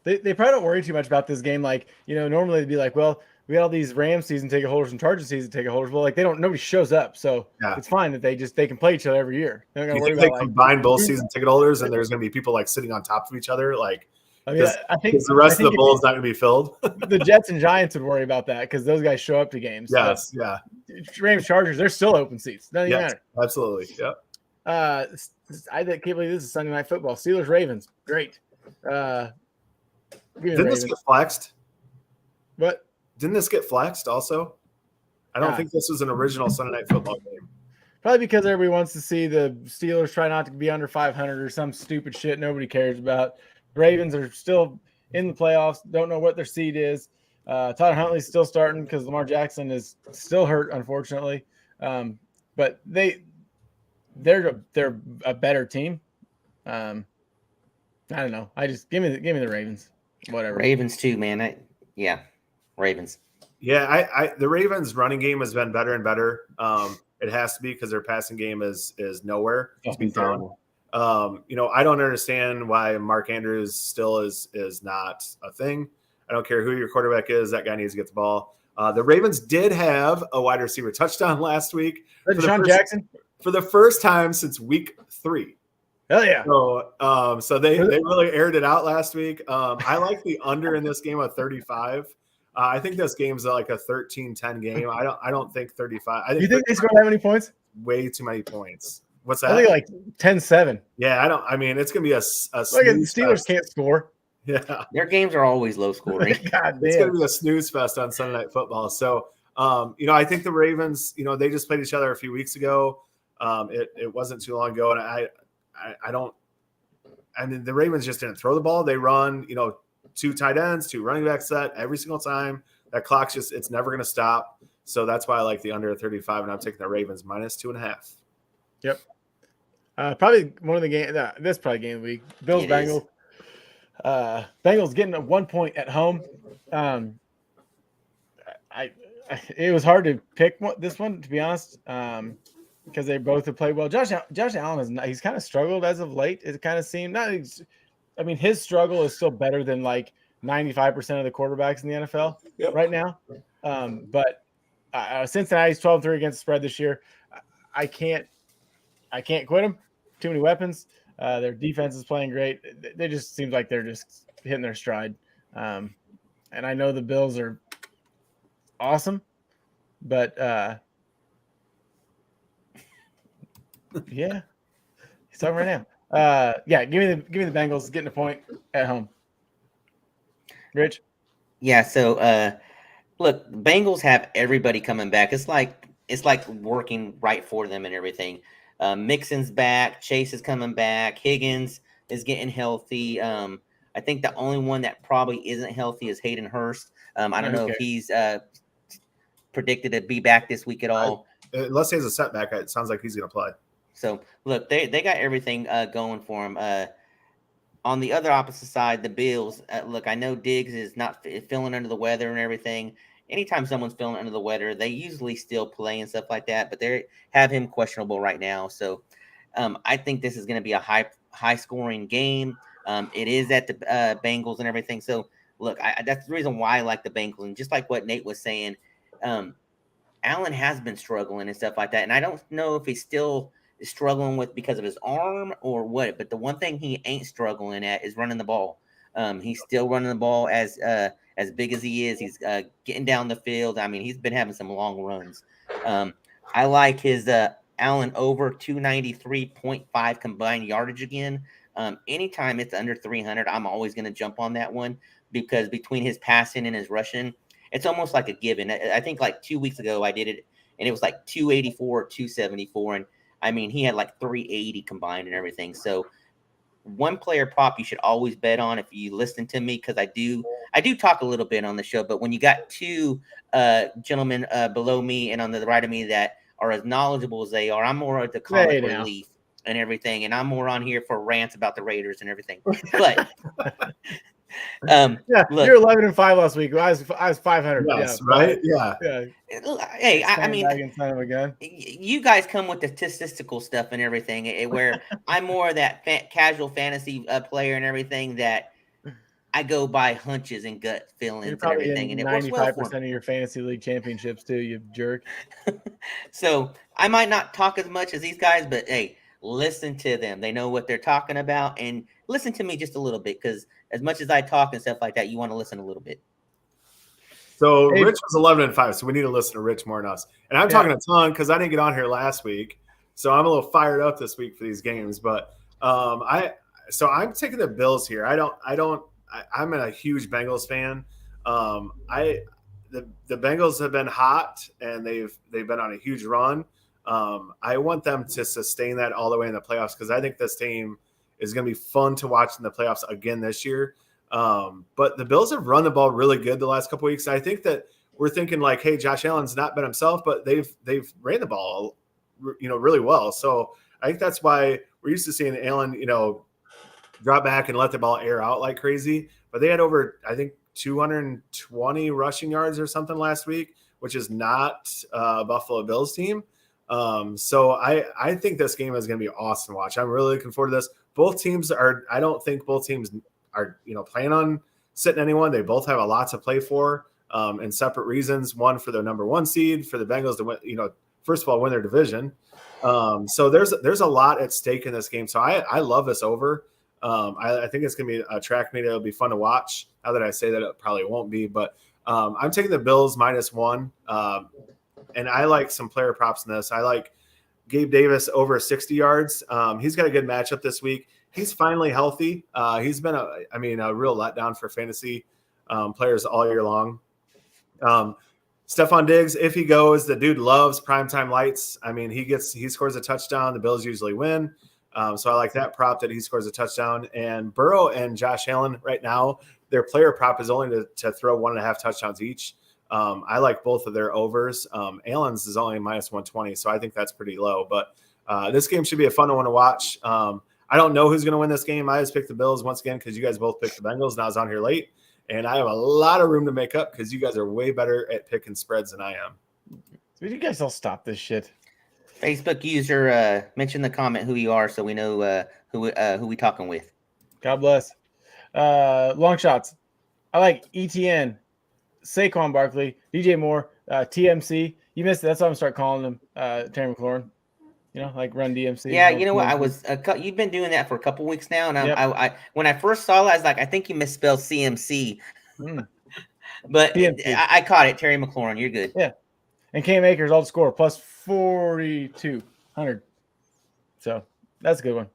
They probably don't worry too much about this game. Like, normally they'd be like, well, we got all these Rams season ticket holders and Chargers season ticket holders. Well, like nobody shows up, so it's fine that they can play each other every year. Do you think they combine both season ticket holders and there's going to be people like sitting on top of each other? Like, I mean, I think the rest of the bowl is not going to be filled. The Jets and Giants would worry about that because those guys show up to games. Yes, yeah. Rams Chargers, they're still open seats. Doesn't even matter. Absolutely. Yep. I can't believe this is Sunday Night Football. Steelers Ravens, great. Didn't this get flexed? What? Didn't this get flexed also? I don't think this was an original Sunday Night Football game. Probably because everybody wants to see the Steelers try not to be under 500 or some stupid shit nobody cares about. Ravens are still in the playoffs. Don't know what their seed is. Todd Huntley's still starting because Lamar Jackson is still hurt, unfortunately. But they're a better team. I don't know. I just give me the Ravens. Whatever. Ravens too, man. Ravens. Yeah, the Ravens' running game has been better and better. It has to be because their passing game is nowhere to be found. I don't understand why Mark Andrews still is not a thing. I don't care who your quarterback is. That guy needs to get the ball. The Ravens did have a wide receiver touchdown last week. Deshaun Jackson? For the first time since week 3. Hell yeah. So they really aired it out last week. I like the under in this game of 35. I think this game's like a 13-10 game. I don't think 35. You think they scored that many points? Way too many points. What's that? I think like 10-7. Yeah, I mean, it's gonna be a like the Steelers can't score. Yeah, their games are always low scoring. It's gonna be a snooze fest on Sunday Night Football. So, I think the Ravens, they just played each other a few weeks ago. It wasn't too long ago, and I don't. I mean, the Ravens just didn't throw the ball. They run, 2 tight ends, 2 running back set every single time. That clock's it's never going to stop. So that's why I like the under 35, and I'm taking the Ravens -2.5. Yep. Probably one of the game. This probably game of the week. Bills Bengals. Bengals getting a 1 point at home. It was hard to pick this one, to be honest, because they both have played well. Josh Allen he's kind of struggled as of late. It kind of seemed his struggle is still better than like 95% of the quarterbacks in the NFL right now. But Cincinnati's 12-3 against the spread this year. I can't quit them. Too many weapons. Their defense is playing great. They just seems like they're just hitting their stride. And I know the Bills are awesome, but yeah, he's talking right now. Give me the Bengals getting a point at home. Rich? Yeah, so look, Bengals have everybody coming back. It's like working right for them and everything. Mixon's back, Chase is coming back, Higgins is getting healthy. I think the only one that probably isn't healthy is Hayden Hurst. I don't know if he's predicted to be back this week at all. Unless he has a setback, it sounds like he's going to play. So, look, they got everything going for him. On the other opposite side, the Bills, look, I know Diggs is not feeling under the weather and everything. Anytime someone's feeling under the weather, they usually still play and stuff like that, but they have him questionable right now. So I think this is going to be a high-scoring game. It is at the Bengals and everything. So, look, that's the reason why I like the Bengals. And just like what Nate was saying, Allen has been struggling and stuff like that. And I don't know if he's still struggling because of his arm or what, but the one thing he ain't struggling at is running the ball. He's still running the ball as big as he is. He's getting down the field. I mean, he's been having some long runs. I like his Allen over 293.5 combined yardage again. Anytime it's under 300, I'm always going to jump on that one because between his passing and his rushing, it's almost like a given. I think like 2 weeks ago I did it, and it was like 284 or 274, and I mean, he had like 380 combined and everything. So one player prop you should always bet on if you listen to me, because I do talk a little bit on the show, but when you got 2 gentlemen below me and on the right of me that are as knowledgeable as they are, I'm more of the comic relief and everything, and I'm more on here for rants about the Raiders and everything. But look, you're 11-5 last week. I was 500. Yes, right? Yeah. Hey, I mean, you guys come with the statistical stuff and everything, where I'm more of that casual fantasy player and everything that I go by hunches and gut feelings and everything. And it works well for 95% of your fantasy league championships too, you jerk. So I might not talk as much as these guys, but hey, listen to them. They know what they're talking about, and listen to me just a little bit, because as much as I talk and stuff like that, you want to listen a little bit. So Rich was 11-5, so we need to listen to Rich more than us. And I'm talking a ton because I didn't get on here last week, so I'm a little fired up this week for these games. But I'm taking the Bills here. I'm a huge Bengals fan. The Bengals have been hot and they've been on a huge run. I want them to sustain that all the way in the playoffs, because I think this team is going to be fun to watch in the playoffs again this year. But the Bills have run the ball really good the last couple of weeks. I think that we're thinking like, hey, Josh Allen's not been himself, but they've ran the ball, really well. So I think that's why we're used to seeing Allen, drop back and let the ball air out like crazy. But they had over, I think, 220 rushing yards or something last week, which is not a Buffalo Bills team. So I think this game is going to be awesome to watch. I'm really looking forward to this. I don't think both teams are, planning on sitting anyone. They both have a lot to play for and separate reasons. One for their number 1 seed, for the Bengals to win, first of all, win their division. So there's a lot at stake in this game. So I love this over. I think it's going to be a track meet. It'll be fun to watch. Now that I say that, it probably won't be, but I'm taking the Bills -1. And I like some player props in this. I like Gabe Davis over 60 yards. He's got a good matchup this week. He's finally healthy. He's been a real letdown for fantasy players all year long. Stephon Diggs, if he goes, the dude loves primetime lights. I mean, he scores a touchdown. The Bills usually win. So I like that prop that he scores a touchdown. And Burrow and Josh Allen right now, their player prop is only to throw 1.5 touchdowns each. I like both of their overs. Allen's is only -120, so I think that's pretty low. But this game should be a fun one to watch. I don't know who's going to win this game. I just picked the Bills once again because you guys both picked the Bengals, and I was on here late. And I have a lot of room to make up because you guys are way better at picking spreads than I am. Did you guys all stop this shit? Facebook user, mention the comment who you are so we know who we talking with. God bless. Long shots. I like ETN, Saquon Barkley, DJ Moore, TMC. You missed it. That's why I'm start calling him Terry McLaurin. Like Run DMC. Yeah, you know what? I was you've been doing that for a couple weeks now, and I when I first saw it, I was like, I think you misspelled CMC. But I caught it. Terry McLaurin, you're good. Yeah, and Cam Akers all score plus 4,200. So that's a good one.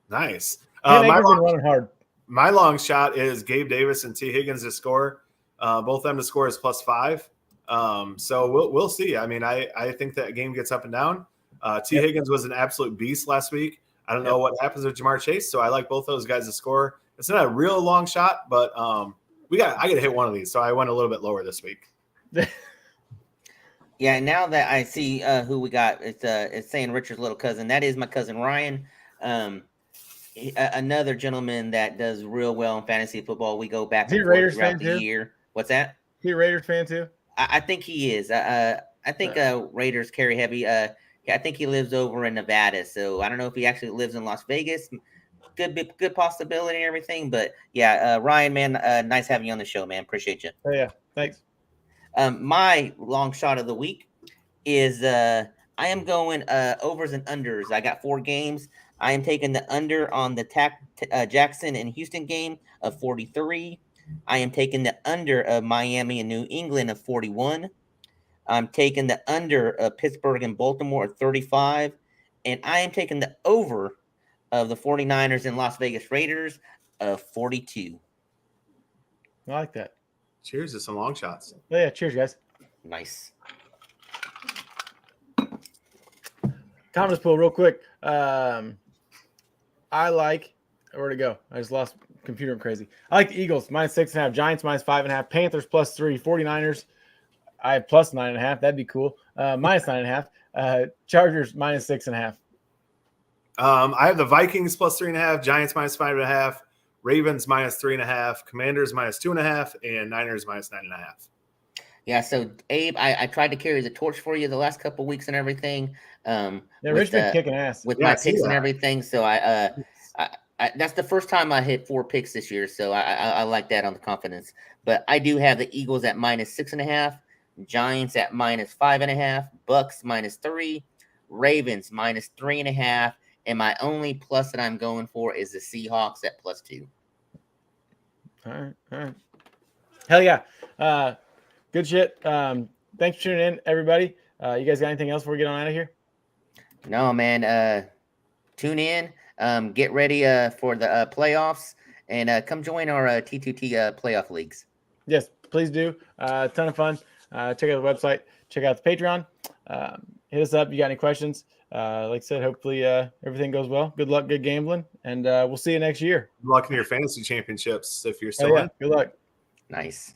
Nice. Cam Akers been running hard. My long shot is Gabe Davis and T. Higgins to score. Both of them to score is +5. So we'll see. I mean, I think that game gets up and down. T. Higgins was an absolute beast last week. I don't know what happens with Jamar Chase, so I like both those guys to score. It's not a real long shot, but I got to hit one of these, so I went a little bit lower this week. Yeah, now that I see who we got, it's saying Richard's little cousin. That is my cousin Ryan. Another gentleman that does real well in fantasy football. We go back and forth throughout the year. What's that? Is he a Raiders fan too? I think he is. I think Raiders carry heavy. I think he lives over in Nevada, so I don't know if he actually lives in Las Vegas. Good possibility and everything, but yeah, Ryan, man, nice having you on the show, man. Appreciate you. Oh yeah, thanks. My long shot of the week is I am going overs and unders. I got 4 games. I am taking the under on the Jackson and Houston game of 43. I am taking the under of Miami and New England of 41. I'm taking the under of Pittsburgh and Baltimore at 35. And I am taking the over of the 49ers and Las Vegas Raiders of 42. I like that. Cheers to some long shots. Oh, yeah, cheers, guys. Nice. Comments pool real quick. I like – where'd it go? I just lost computer. I'm crazy. I like the Eagles, -6.5. Giants, -5.5. Panthers, +3. 49ers, I have +9.5. That'd be cool. -9.5. Chargers, -6.5. I have the Vikings +3.5. Giants -5.5. Ravens -3.5. Commanders -2.5. And Niners -9.5. Yeah, so Abe, I tried to carry the torch for you the last couple of weeks and everything. Rich been kicking ass with my picks and everything. So I that's the first time I hit 4 picks this year. So I like that on the confidence. But I do have the Eagles at -6.5, Giants at -5.5, Bucks -3, Ravens -3.5, and my only plus that I'm going for is the Seahawks at +2. All right. Hell yeah. Good shit. Thanks for tuning in, everybody. You guys got anything else before we get on out of here? No, man. Tune in. Get ready for the playoffs, and come join our T2T playoff leagues. Yes, please do. A ton of fun. Check out the website. Check out the Patreon. Hit us up. You got any questions? Like I said, hopefully everything goes well. Good luck, good gambling, and we'll see you next year. Good luck in your fantasy championships if you're still in. Good luck. Nice.